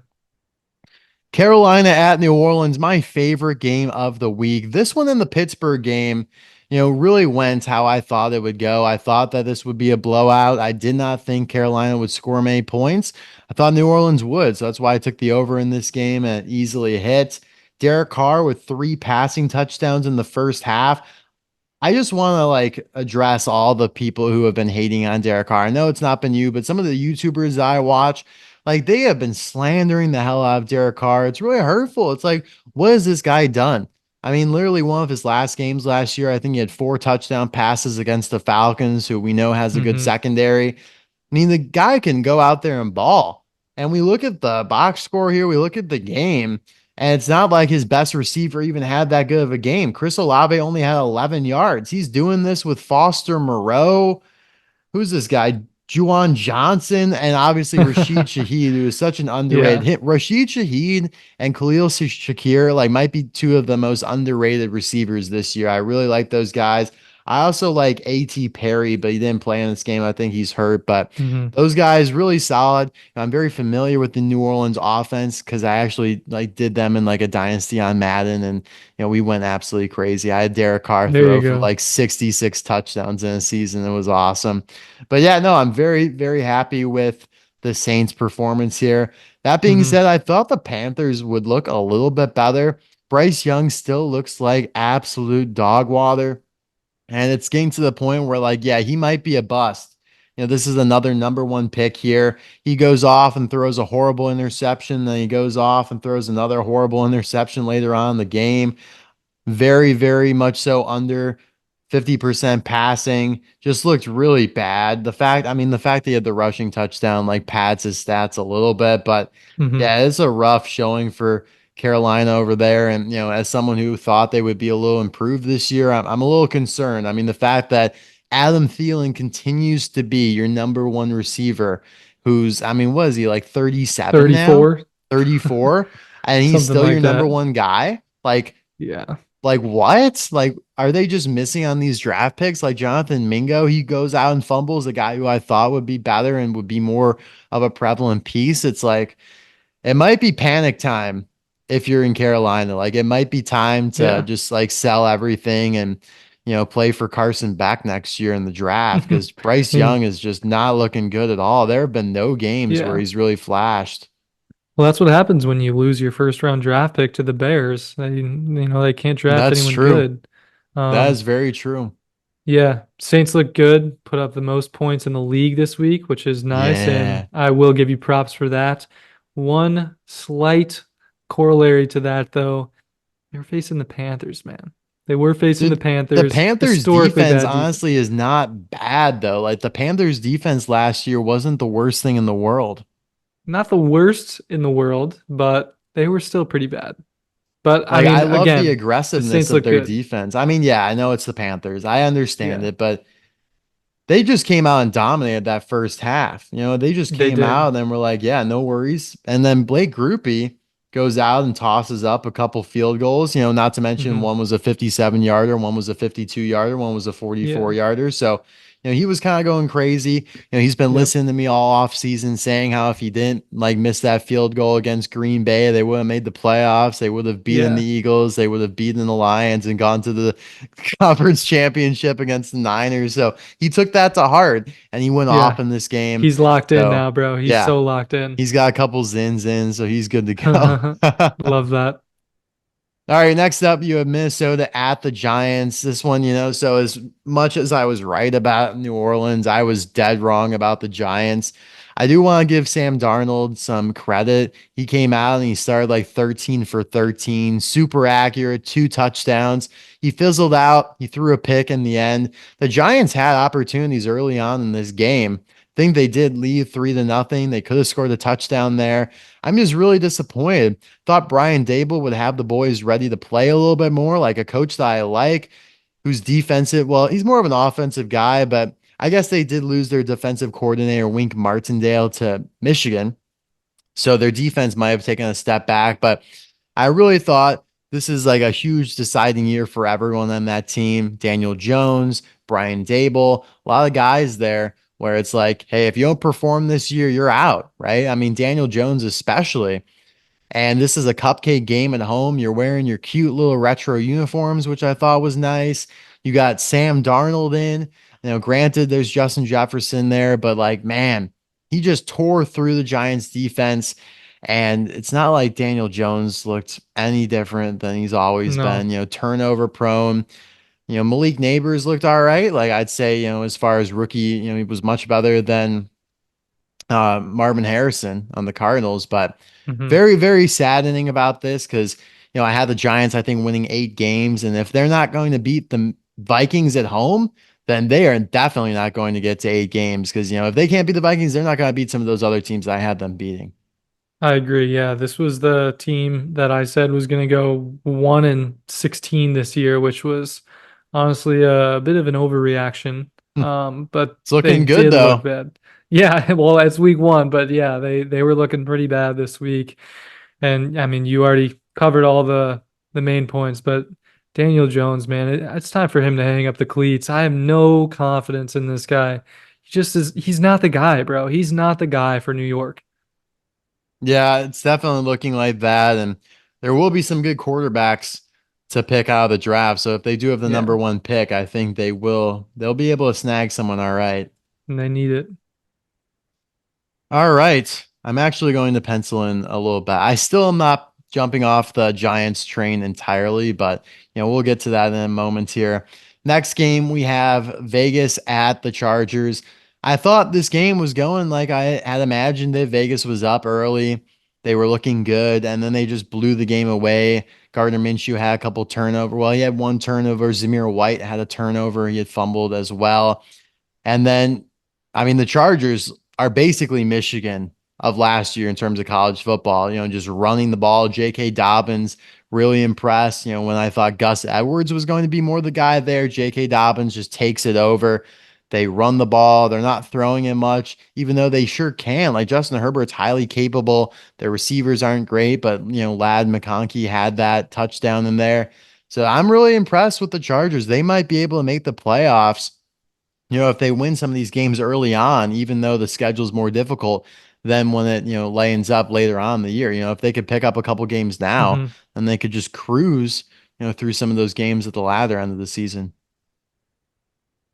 Carolina at New Orleans, my favorite game of the week. This one in the Pittsburgh game, really went how I thought it would go. I thought that this would be a blowout. I did not think Carolina would score many points. I thought New Orleans would. So that's why I took the over in this game and easily hit. Derek Carr with 3 passing touchdowns in the first half. I just want to like address all the people who have been hating on Derek Carr. I know it's not been you, but some of the YouTubers that I watch, like they have been slandering the hell out of Derek Carr. It's really hurtful. It's like, what has this guy done? I mean, literally one of his last games last year, I think he had 4 touchdown passes against the Falcons, who we know has a good Hmm. secondary. I mean, the guy can go out there and ball. And we look at the box score here, we look at the game, and it's not like his best receiver even had that good of a game. Chris Olave only had 11 yards. He's doing this with Foster Moreau. Who's this guy? Juwan Johnson and obviously Rashid Shaheed, who is such an underrated Yeah. hit. Rashid Shaheed and Khalil Shakir like might be two of the most underrated receivers this year. I really like those guys. I also like A.T. Perry, but he didn't play in this game. I think he's hurt, but Hmm. those guys really solid. I'm very familiar with the New Orleans offense because I actually like did them in like a dynasty on Madden, and we went absolutely crazy. I had Derek Carr There throw you for go. like 66 touchdowns in a season. It was awesome. But yeah, no, I'm very, very happy with the Saints' performance here. That being Hmm. said, I thought the Panthers would look a little bit better. Bryce Young still looks like absolute dog water. And it's getting to the point where, like, yeah, he might be a bust. This is another number one pick here. He goes off and throws a horrible interception. Then he goes off and throws another horrible interception later on in the game. Very, very much so under 50% passing. Just looked really bad. The fact that he had the rushing touchdown like pads his stats a little bit, but Hmm. yeah, it's a rough showing for Carolina over there. And, as someone who thought they would be a little improved this year, I'm a little concerned. I mean, the fact that Adam Thielen continues to be your number one receiver, who's, I mean, what is he like 37 now? 34, 34? And he's something still your like number that. one guy? Yeah. Like what? Like, are they just missing on these draft picks? Like Jonathan Mingo, he goes out and fumbles a guy who I thought would be better and would be more of a prevalent piece. It's like it might be panic time if you're in Carolina. Like it might be time to Yeah. just like sell everything and play for Carson back next year in the draft because Bryce And Young is just not looking good at all. There have been no games where yeah. he's really flashed. Well, that's what happens when you lose your first round draft pick to the Bears. They can't draft That's anyone true. good. That is Um, very true. yeah, Saints look good, put up the most points in the league this week, which is nice, and Yeah. I will give you props for that. One slight corollary to that, though, they were facing the Panthers, man. They were facing the The Panthers, Panthers historically defense bad defense. honestly is not bad though. Like the Panthers defense last year wasn't the worst thing in the world. Not the worst in the world, but they were still pretty bad. But I Like I mean, love the again, the aggressiveness Saints of look their good. defense. I mean, yeah, I know it's the Panthers. I understand Yeah, it, but they just came out and dominated that first half. They just they came out did. and then we're like, yeah, no worries. And then Blake Groupie goes out and tosses up a couple field goals, not to mention Hmm. one was a 57-yarder, one was a 52-yarder, one was a 44 Yeah. yarder. So, he was kind of going crazy. He's been Yep. listening to me all off season saying how if he didn't like miss that field goal against Green Bay, they would have made the playoffs. They would have beaten the Yeah. Eagles. They would have beaten the Lions and gone to the conference championship against the Niners. So he took that to heart and he went off Yeah. in this game. He's locked in So now, bro. He's yeah, so locked in. he's got a couple zins in, so he's good to go. Love that. All right, next up, you have Minnesota at the Giants. This one, so as much as I was right about New Orleans, I was dead wrong about the Giants. I do want to give Sam Darnold some credit. He came out and he started like 13 for 13, super accurate, two touchdowns. He fizzled out. He threw a pick in the end. The Giants had opportunities early on in this game. I think they did lead 3-0. They could have scored a touchdown there. I'm just really disappointed. Thought Brian Dable would have the boys ready to play a little bit more, like a coach that I like, who's defensive. Well, he's more of an offensive guy, but I guess they did lose their defensive coordinator, Wink Martindale, to Michigan. So their defense might have taken a step back, but I really thought this is like a huge deciding year for everyone on that team. Daniel Jones, Brian Dable, a lot of guys there where it's like, hey, if you don't perform this year, you're out, right? I mean, Daniel Jones especially. And this is a cupcake game at home. You're wearing your cute little retro uniforms, which I thought was nice. You got Sam Darnold in. Granted, there's Justin Jefferson there, but like, man, he just tore through the Giants defense. And it's not like Daniel Jones looked any different than he's always No. been, turnover prone. Malik Neighbors looked all right. Like I'd say, as far as rookie, he was much better than Marvin Harrison on the Cardinals. But Hmm. very, very saddening about this because, I had the Giants, I think, winning 8 games. And if they're not going to beat the Vikings at home, then they are definitely not going to get to 8 games because, if they can't beat the Vikings, they're not going to beat some of those other teams I had them beating. I agree. Yeah, this was the team that I said was going to go 1-16 this year, which was honestly a bit of an overreaction. But It's they looking good, did look though. bad. Yeah, well, it's week one, but yeah, they were looking pretty bad this week. And I mean, you already covered all the main points, but Daniel Jones, man, it's time for him to hang up the cleats. I have no confidence in this guy. He just is, he's not the guy, bro. He's not the guy for New York. Yeah, it's definitely looking like that. And there will be some good quarterbacks to pick out of the draft. So if they do have the Yeah, number one pick, I think they'll be able to snag someone all right. and they need it. All right. I'm actually going to pencil in a little bit. I still am not jumping off the Giants train entirely, but we'll get to that in a moment here. Next game, we have Vegas at the Chargers. I thought this game was going like I had imagined it. Vegas was up early. They were looking good, and then they just blew the game away. Gardner Minshew had a couple turnover. Well, he had one turnover. Zamir White had a turnover. He had fumbled as well. And then, I mean, the Chargers are basically Michigan of last year in terms of college football, just running the ball. J.K. Dobbins really impressed. When I thought Gus Edwards was going to be more the guy there, J.K. Dobbins just takes it over. They run the ball. They're not throwing it much, even though they sure can. Like Justin Herbert's highly capable. Their receivers aren't great, but, Lad McConkey had that touchdown in there. So I'm really impressed with the Chargers. They might be able to make the playoffs if they win some of these games early on, even though the schedule's more difficult than when it, lanes up later on in the year, if they could pick up a couple games now, Hmm. then they could just cruise, through some of those games at the latter end of the season.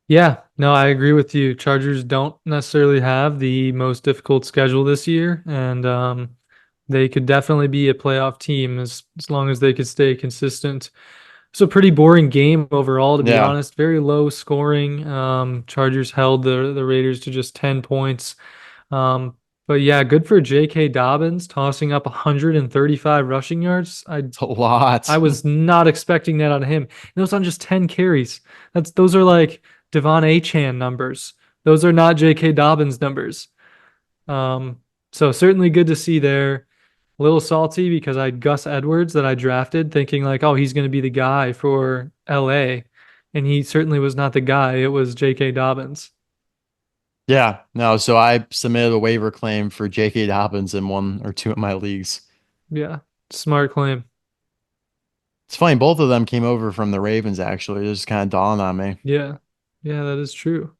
Yeah, no, I agree with you. Chargers don't necessarily have the most difficult schedule this year, and they could definitely be a playoff team as long as they could stay consistent. It's a pretty boring game overall, to be Yeah. honest. Very low scoring. Chargers held the Raiders to just 10 points. Um, but yeah, good for J.K. Dobbins tossing up 135 rushing yards. It's a lot. I was not expecting that on him. And it was on just 10 carries. Those are like Devon Achan numbers. Those are not J.K. Dobbins numbers. Um, so certainly good to see there. A little salty because I had Gus Edwards that I drafted, thinking like, oh, he's going to be the guy for LA, and he certainly was not the guy. It was J.K. Dobbins. Yeah, no. So I submitted a waiver claim for J.K. Dobbins in one or two of my leagues. Yeah, smart claim. It's funny, both of them came over from the Ravens, actually. It just kind of dawned on me. Yeah, yeah, that is true.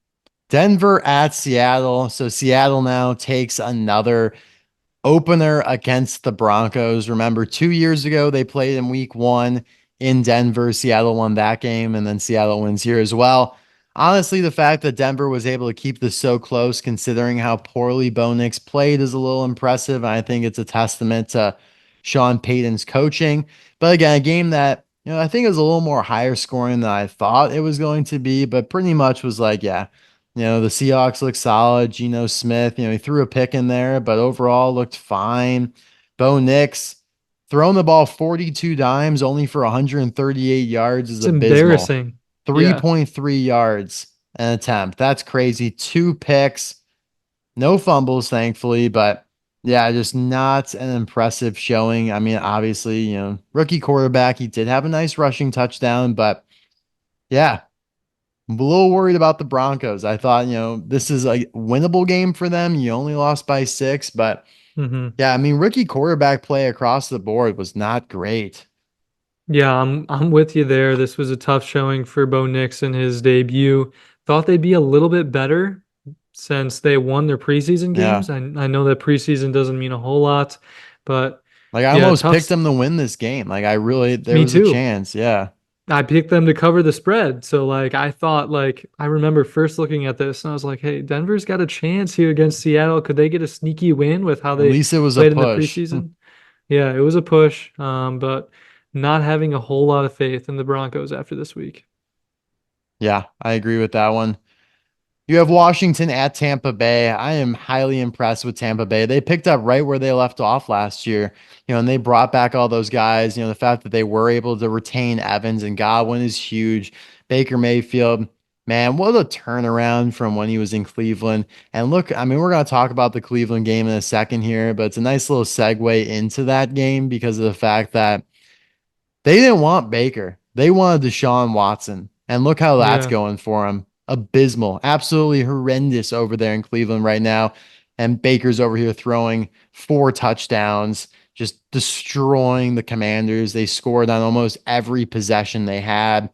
Denver at Seattle. So Seattle now takes another opener against the Broncos. Remember, 2 years ago, they played in week one in Denver. Seattle won that game, and then Seattle wins here as well. Honestly, the fact that Denver was able to keep this so close, considering how poorly Bo Nix played, is a little impressive. I think it's a testament to Sean Payton's coaching. But again, a game that, I think it was a little more higher scoring than I thought it was going to be, but pretty much was like, yeah, the Seahawks look solid. Geno Smith, he threw a pick in there, but overall looked fine. Bo Nix throwing the ball 42 times only for 138 yards is It's abysmal. embarrassing. Yeah. 3.3 yards an attempt. That's crazy. Two picks, no fumbles, thankfully, but yeah, just not an impressive showing. I mean, obviously, rookie quarterback, he did have a nice rushing touchdown, but yeah, I'm a little worried about the Broncos. I thought, this is a winnable game for them. You only lost by 6, but hmm yeah, I mean, rookie quarterback play across the board was not great. Yeah, I'm with you there. This was a tough showing for Bo Nix in his debut. Thought they'd be a little bit better since they won their preseason Yeah. games. I know that preseason doesn't mean a whole lot, but Like I yeah, almost tough. picked them to win this game. Like I really, there Me was a too. chance. Yeah. I picked them to cover the spread. So like I thought like I remember first looking at this and I was like, hey, Denver's got a chance here against Seattle. Could they get a sneaky win with how At they least it was a played in the push. preseason? Yeah, it was a push. But not having a whole lot of faith in the Broncos after this week. Yeah, I agree with that one. You have Washington at Tampa Bay. I am highly impressed with Tampa Bay. They picked up right where they left off last year, and they brought back all those guys. The fact that they were able to retain Evans and Godwin is huge. Baker Mayfield, man, what a turnaround from when he was in Cleveland. And look, I mean, we're going to talk about the Cleveland game in a second here, but it's a nice little segue into that game because of the fact that they didn't want Baker. They wanted Deshaun Watson. And look how that's Yeah. going for him. Abysmal. Absolutely horrendous over there in Cleveland right now. And Baker's over here throwing 4 touchdowns, just destroying the Commanders. They scored on almost every possession they had.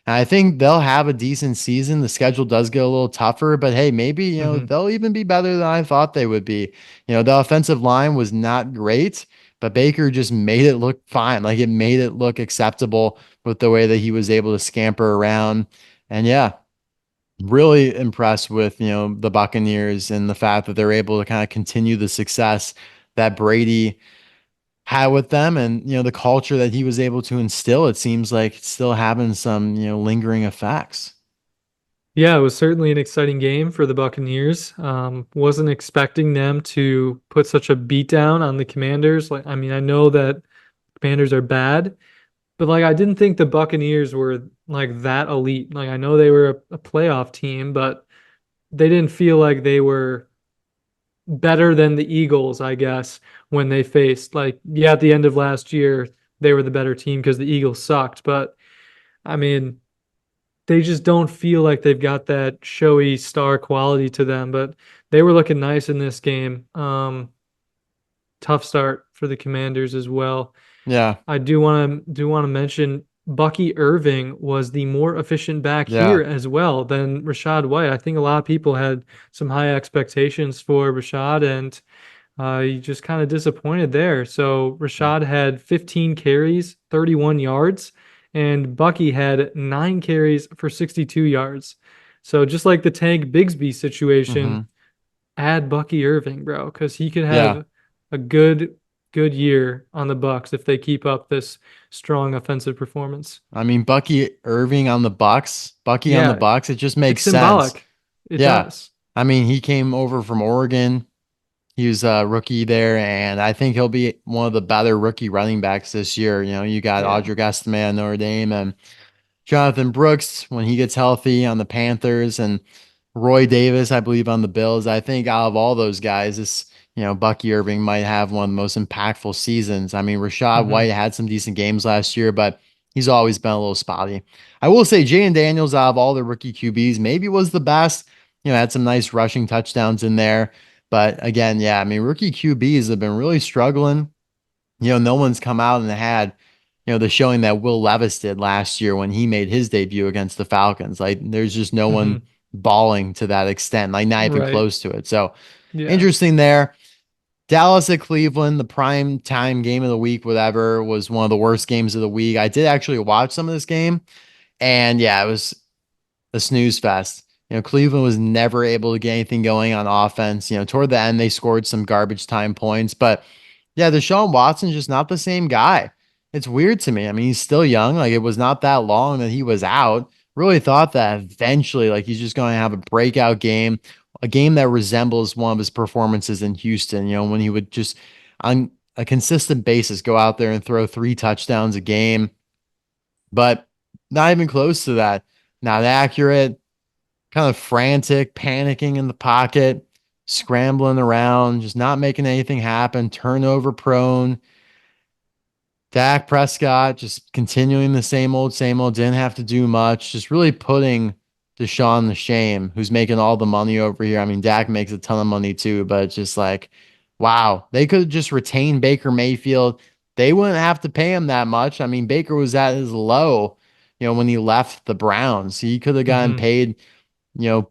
And I think they'll have a decent season. The schedule does get a little tougher, but hey, maybe, hmm they'll even be better than I thought they would be. The offensive line was not great, but Baker just made it look fine. Like it made it look acceptable with the way that he was able to scamper around. And yeah, really impressed with, the Buccaneers and the fact that they're able to kind of continue the success that Brady had with them and, the culture that he was able to instill. It seems like it's still having some, lingering effects. Yeah, it was certainly an exciting game for the Buccaneers. Wasn't expecting them to put such a beat down on the Commanders. Like, I mean, I know that Commanders are bad, but like I didn't think the Buccaneers were like that elite. Like I know they were a playoff team, but they didn't feel like they were better than the Eagles, I guess, when they faced like yeah, at the end of last year, they were the better team because the Eagles sucked, but I mean, they just don't feel like they've got that showy star quality to them, but they were looking nice in this game. Tough start for the Commanders as well. Yeah. I do want to mention Bucky Irving was the more efficient back here Yeah. as well than Rashad White. I think a lot of people had some high expectations for Rashad, and he just kind of disappointed there. So Rashad had 15 carries, 31 yards, and Bucky had 9 carries for 62 yards. So just like the Tank Bigsby situation, hmm add Bucky Irving, bro, because he could Yeah. have a good year on the Bucks if they keep up this strong offensive performance. I mean, Bucky on the Yeah, Bucks, it just it's makes sense. symbolic. It Yeah. does. I mean, he came over from Oregon. He was a rookie there, and I think he'll be one of the better rookie running backs this year. You got Yeah. Audric Estime at Notre Dame and Jonathan Brooks when he gets healthy on the Panthers. And Roy Davis, I believe, on the Bills. I think out of all those guys, Bucky Irving might have one of the most impactful seasons. I mean, Rashad Hmm. White had some decent games last year, but he's always been a little spotty. I will say Jaden Daniels, out of all the rookie QBs, maybe was the best. Had some nice rushing touchdowns in there. But again, yeah, I mean, rookie QBs have been really struggling. No one's come out and had, the showing that Will Levis did last year when he made his debut against the Falcons. Like, there's just no one Hmm. balling to that extent, like not even Right. close to it. So Yeah. interesting there. Dallas at Cleveland, the prime time game of the week, whatever, was one of the worst games of the week. I did actually watch some of this game, and yeah, it was a snooze fest. Cleveland was never able to get anything going on offense. Toward the end, they scored some garbage time points, but yeah, Deshaun Watson's just not the same guy. It's weird to me. I mean, he's still young. Like, it was not that long that he was out. Really thought that eventually, like, he's just going to have a breakout game, a game that resembles one of his performances in Houston, when he would just on a consistent basis go out there and throw 3 touchdowns a game, but not even close to that. Not accurate, kind of frantic, panicking in the pocket, scrambling around, just not making anything happen, turnover prone. Dak Prescott just continuing the same old, didn't have to do much, just really putting Deshaun to shame, who's making all the money over here. I mean, Dak makes a ton of money too, but it's just like, wow, they could just retain Baker Mayfield. They wouldn't have to pay him that much. I mean, Baker was at his low, when he left the Browns. He could have gotten Hmm. paid, you know,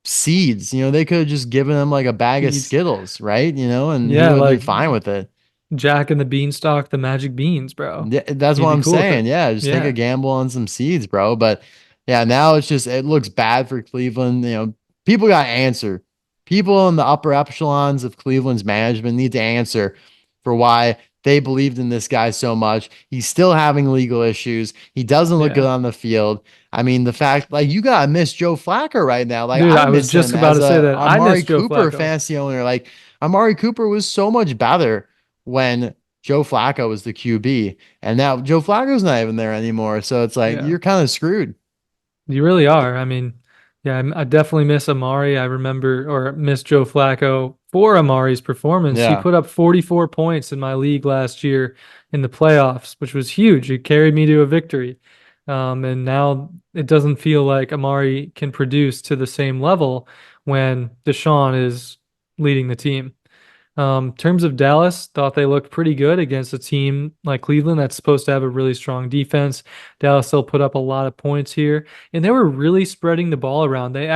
seeds. They could have just given him like a bag of He's Skittles, right? And he yeah, would have been like fine with it. Jack and the Beanstalk, the magic beans, bro. Yeah, that's He'd what be I'm cool with saying. it. Yeah, just take a Yeah. gamble on some seeds, bro. But yeah, now it looks bad for Cleveland. People got to answer. People in the upper echelons of Cleveland's management need to answer for why they believed in this guy so much. He's still having legal issues. He doesn't look good Yeah. on the field. I mean, the fact like you gotta miss Joe Flacco right now. Like Dude, I I was miss just him about as to say a that. I Amari miss Joe Cooper Flacco. fantasy owner. Like Amari Cooper was so much better when Joe Flacco was the QB. And now Joe Flacco's not even there anymore. So it's like Yeah. you're kind of screwed. You really are. I mean, yeah, I definitely miss Amari. I remember or miss Joe Flacco for Amari's performance. He Yeah. put up 44 points in my league last year in the playoffs, which was huge. It carried me to a victory. And now it doesn't feel like Amari can produce to the same level when Deshaun is leading the team. Terms of Dallas, thought they looked pretty good against a team like Cleveland that's supposed to have a really strong defense. Dallas still put up a lot of points here, and they were really spreading the ball around. They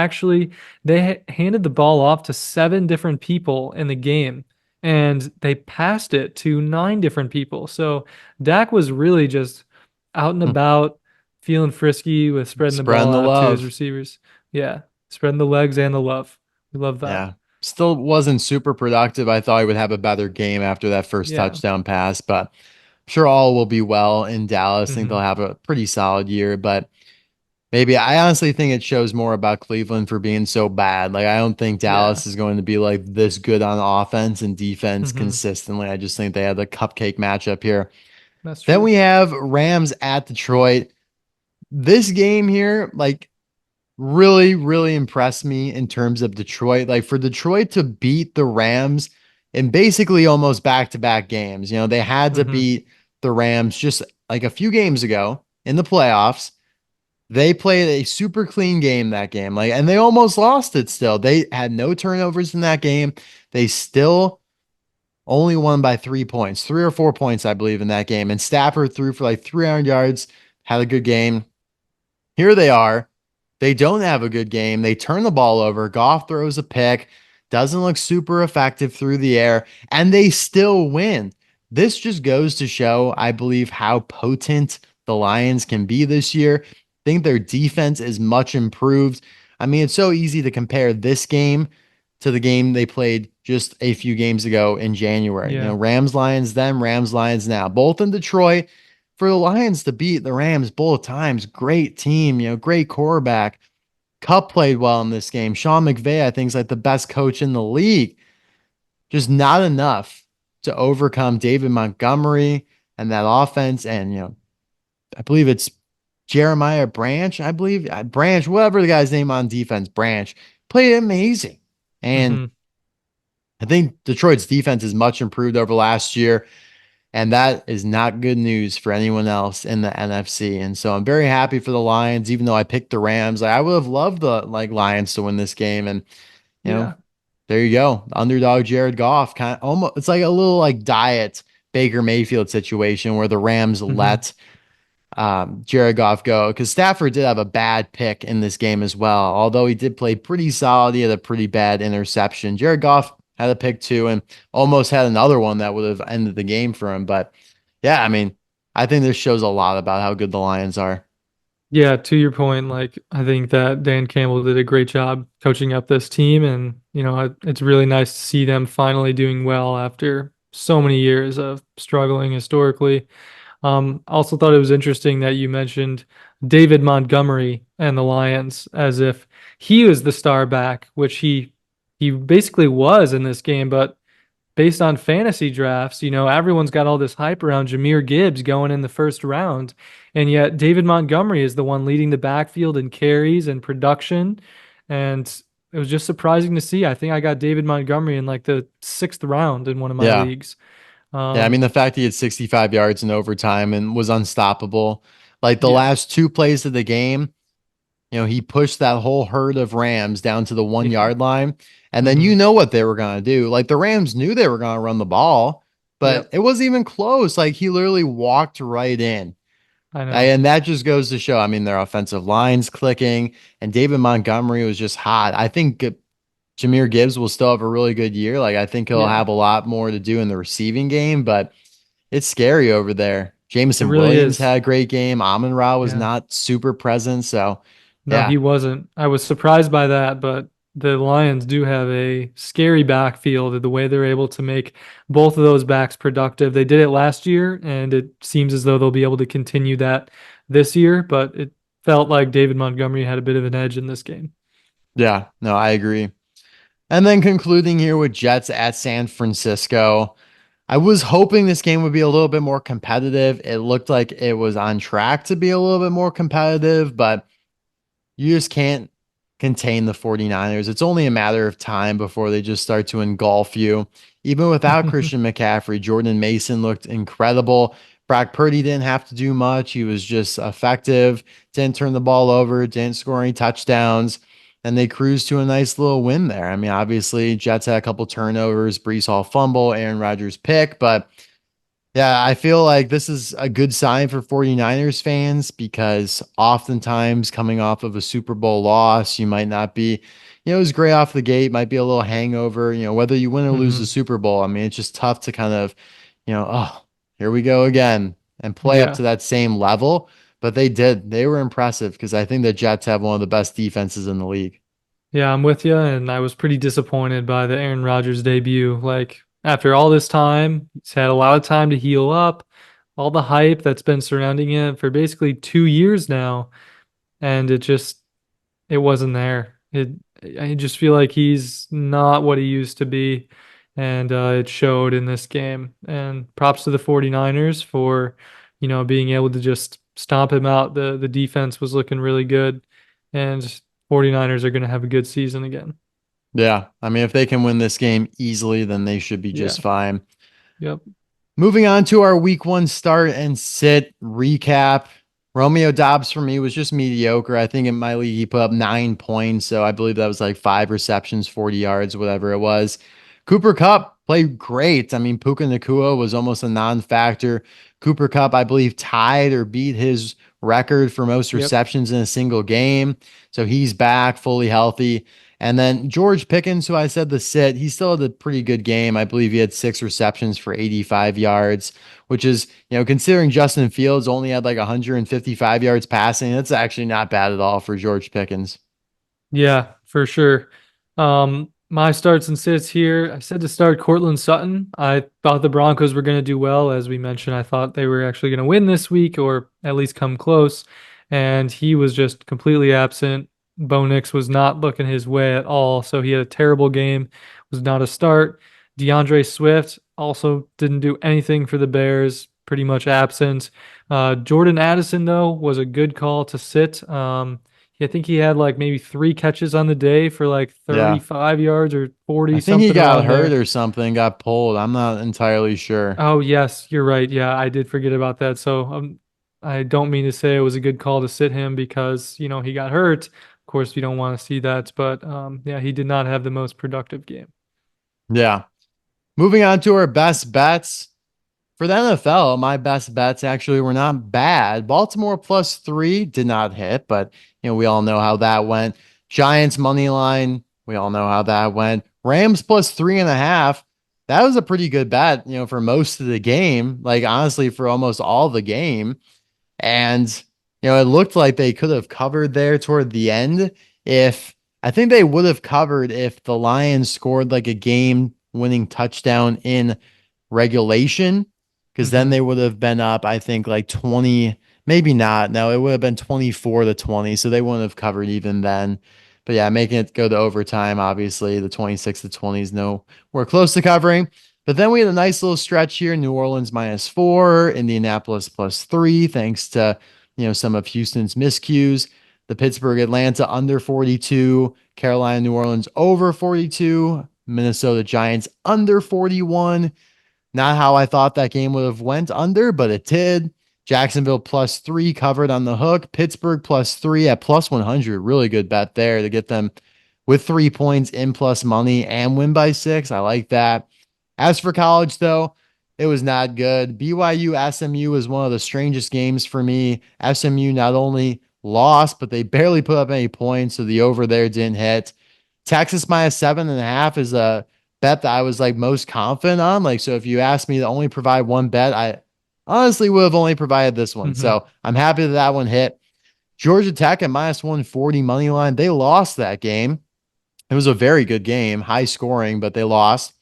handed the ball off to 7 different people in the game, and they passed it to 9 different people. So Dak was really just out and Hmm. about, feeling frisky with spreading the Spreading ball the out to his love. receivers. Yeah, spreading the legs and the love. We love that. Yeah. Still wasn't super productive. I thought he would have a better game after that first Yeah. touchdown pass, but I'm sure all will be well in Dallas. I think they'll Hmm. have a pretty solid year, but maybe I honestly think it shows more about Cleveland for being so bad. Like I don't think Yeah. Dallas is going to be like this good on offense and defense Hmm. consistently. I just think they had the cupcake matchup here. That's Then true. we have Rams at Detroit. This game here, like really, really impressed me in terms of Detroit. Like for Detroit to beat the Rams in basically almost back-to-back games. They had to Hmm. beat the Rams just like a few games ago in the playoffs. They played a super clean game that game. Like, and they almost lost it still. They had no turnovers in that game. They still only won by 3 points, 3 or 4 points, I believe, in that game. And Stafford threw for like 300 yards, had a good game. Here they are. They don't have a good game. They turn the ball over. Goff throws a pick, doesn't look super effective through the air, and they still win. This just goes to show, I believe, how potent the Lions can be this year. I think their defense is much improved. I mean, it's so easy to compare this game to the game they played just a few games ago in January. Yeah. Rams Lions then, Rams Lions now, both in Detroit. For the Lions to beat the Rams both times, great team, great quarterback. Cup played well in this game. Sean McVay, I think, is like the best coach in the league. Just not enough to overcome David Montgomery and that offense. And, I believe it's Jeremiah Branch, I believe, Branch, whatever the guy's name on defense, Branch, played amazing. And Hmm. I think Detroit's defense is much improved over last year. And that is not good news for anyone else in the NFC. And so I'm very happy for the Lions, even though I picked the Rams. Like, I would have loved the Lions to win this game. And, you know, Yeah. there you go. Underdog Jared Goff, kind of almost, it's like a little like diet Baker Mayfield situation where the Rams Hmm. let Jared Goff go, because Stafford did have a bad pick in this game as well. Although he did play pretty solid, he had a pretty bad interception. Jared Goff had a pick too, and almost had another one that would have ended the game for him. But yeah, I mean, I think this shows a lot about how good the Lions are. Yeah, to your point, like I think that Dan Campbell did a great job coaching up this team, and it's really nice to see them finally doing well after so many years of struggling historically. Also thought it was interesting that you mentioned David Montgomery and the Lions as if he was the star back, which he basically was in this game, but based on fantasy drafts, everyone's got all this hype around Jahmyr Gibbs going in the first round, and yet David Montgomery is the one leading the backfield in carries and production, and it was just surprising to see. I think I got David Montgomery in like the sixth round in one of my Yeah. leagues. Yeah, I mean Um, the fact he had 65 yards in overtime and was unstoppable. Like the yeah, last two plays of the game, he pushed that whole herd of Rams down to the one yeah. yard line. And then Hmm. you know what they were going to do. Like the Rams knew they were going to run the ball, but Yep, it wasn't even close. Like he literally walked right in. I know. And that just goes to show, I mean, their offensive line's clicking, and David Montgomery was just hot. I think Jahmyr Gibbs will still have a really good year. Like I think he'll Yeah, have a lot more to do in the receiving game, but it's scary over there. it Jameson really Williams is. had a great game. Amon Ra was Yeah. not super present. So No, yeah, he wasn't. I was surprised by that, but the Lions do have a scary backfield. The way they're able to make both of those backs productive. They did it last year, and it seems as though they'll be able to continue that this year, but it felt like David Montgomery had a bit of an edge in this game. yeah, no, I agree. And then concluding here with Jets at San Francisco. I was hoping this game would be a little bit more competitive. It looked like it was on track to be a little bit more competitive, but you just can't contain the 49ers. It's only a matter of time before they just start to engulf you. Even without Christian McCaffrey, Jordan Mason looked incredible. Brock Purdy didn't have to do much. He was just effective, didn't turn the ball over, didn't score any touchdowns, and they cruised to a nice little win there. I mean, obviously, Jets had a couple turnovers, Brees Hall fumble, Aaron Rodgers pick, but yeah, I feel like this is a good sign for 49ers fans because oftentimes coming off of a Super Bowl loss, you might not be, it was great off the gate, might be a little hangover, whether you win or lose the Hmm. Super Bowl. I mean, it's just tough to kind of, oh, here we go again and play up Yeah. to that same level. But they did. They were impressive because I think the Jets have one of the best defenses in the league. Yeah, I'm with you, and I was pretty disappointed by the Aaron Rodgers debut. Like, after all this time, he's had a lot of time to heal up, all the hype that's been surrounding him for basically 2 years now, and it wasn't there. I just feel like he's not what he used to be, and it showed in this game. And props to the 49ers for, being able to just stomp him out. The defense was looking really good, and 49ers are going to have a good season again. Yeah. I mean, if they can win this game easily, then they should be Yeah. just fine. Yep. Moving on to our week one start and sit recap. Romeo Dobbs for me was just mediocre. I think in my league he put up 9 points. So I believe that was like 5 receptions, 40 yards, whatever it was. Cooper Cup played great. I mean, Puka Nakua was almost a non-factor. Cooper Cup, I believe, tied or beat his record for most Yep. receptions in a single game. So he's back fully healthy. And then George Pickens, who I said the sit, he still had a pretty good game. I believe he had 6 receptions for 85 yards, which is, considering Justin Fields only had like 155 yards passing, that's actually not bad at all for George Pickens. Yeah, for sure. My starts and sits here. I said to start Cortland Sutton. I thought the Broncos were going to do well. As we mentioned, I thought they were actually going to win this week or at least come close. And he was just completely absent. Bo Nix was not looking his way at all. So he had a terrible game, was not a start. DeAndre Swift also didn't do anything for the Bears. pretty much absent. Jordan Addison, though, was a good call to sit. I think he had like maybe 3 catches on the day for like Yeah. 35 yards or 40, I think he something got around hurt there. or something, got pulled. I'm not entirely sure. Oh, yes, you're right. Yeah, I did forget about that. So I don't mean to say it was a good call to sit him because, he got hurt. Of course, we don't want to see that. But yeah, he did not have the most productive game. Yeah. Moving on to our best bets. For the NFL, my best bets actually were not bad. Baltimore +3 did not hit, but we all know how that went. Giants money line, we all know how that went. Rams +3.5. That was a pretty good bet, for most of the game. Like honestly, for almost all the game. And, it looked like they could have covered there toward the end if I think they would have covered if the Lions scored like a game winning touchdown in regulation, because then Hmm. they would have been up, I think, like 20, maybe not. No, it would have been 24-20. So they wouldn't have covered even then. But yeah, making it go to overtime, obviously, the 26-20 is no, we're close to covering. But then we had a nice little stretch here. New Orleans -4, Indianapolis +3, thanks to some of Houston's miscues. The Pittsburgh Atlanta under 42, Carolina New Orleans over 42, Minnesota Giants under 41. Not how I thought that game would have went under, but it did. Jacksonville +3 covered on the hook. Pittsburgh +3 at +100. Really good bet there to get them with 3 points in plus money and win by 6. I like that. As for college, though, it was not good. BYU SMU was one of the strangest games for me. SMU not only lost, but they barely put up any points, so the over there didn't hit. Texas -7.5 is a bet that I was like most confident on. Like, so if you asked me to only provide one bet, I honestly would have only provided this one. Hmm. So I'm happy that that one hit. Georgia Tech at -140 money line. They lost that game. It was a very good game, high scoring, but they lost.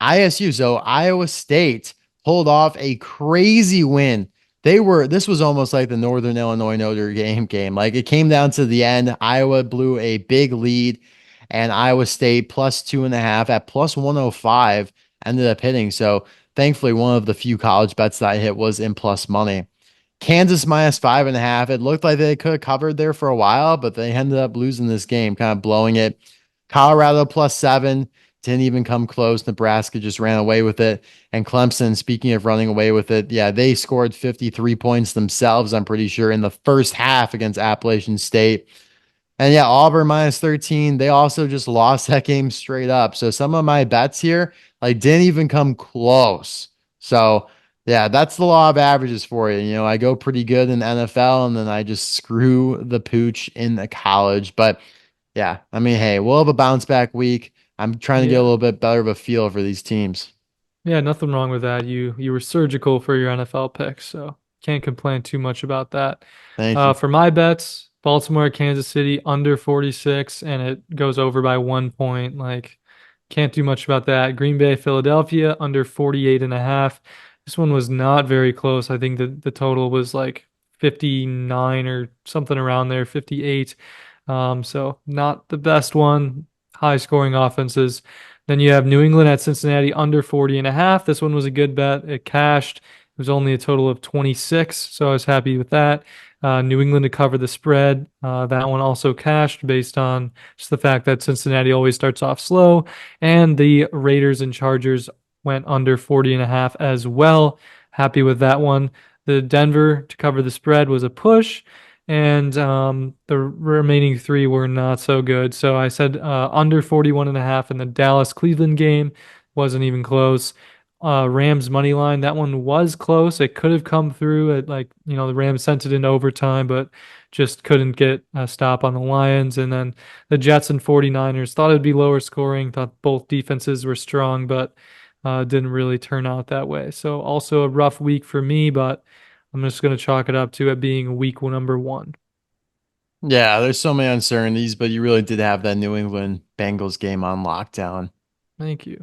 ISU, so Iowa State pulled off a crazy win. This was almost like the Northern Illinois Notre Dame game. Like it came down to the end. Iowa blew a big lead, and Iowa State +2.5 at +105 ended up hitting. So thankfully, one of the few college bets that I hit was in plus money. Kansas -5.5. It looked like they could have covered there for a while, but they ended up losing this game, kind of blowing it. Colorado +7 didn't even come close. Nebraska just ran away with it. And Clemson, speaking of running away with it, yeah, they scored 53 points themselves, I'm pretty sure, in the first half against Appalachian State. And yeah, Auburn -13. They also just lost that game straight up. So some of my bets here like didn't even come close. So yeah, that's the law of averages for you. I go pretty good in the NFL and then I just screw the pooch in the college. But yeah, I mean, hey, we'll have a bounce back week. I'm trying to get a Yeah. little bit better of a feel for these teams. Yeah, nothing wrong with that. You were surgical for your NFL picks, so can't complain too much about that. Thank you. For my bets, Baltimore, Kansas City under 46, and it goes over by 1 point. Like, can't do much about that. Green Bay, Philadelphia under 48 and a half. This one was not very close. I think the total was like 59 or something around there, 58. So not the best one. High scoring offenses. Then you have New England at Cincinnati under 40 and a half. This one was a good bet. It cashed. It was only a total of 26, so I was happy with that. New England to cover the spread. That one also cashed based on just the fact that Cincinnati always starts off slow. And the Raiders and Chargers went under 40 and a half as well. Happy with that one. The Denver to cover the spread was a push and the remaining three were not so good. So I said under 41 and a half in the Dallas Cleveland game. Wasn't even close. Rams money line, that one was close. It could have come through at like, the Rams sent it into overtime, but just couldn't get a stop on the Lions. And then the Jets and 49ers thought it'd be lower scoring, thought both defenses were strong, but didn't really turn out that way. So also a rough week for me, but I'm just going to chalk it up to it being week number 1. Yeah, there's so many uncertainties, but you really did have that New England Bengals game on lockdown. Thank you.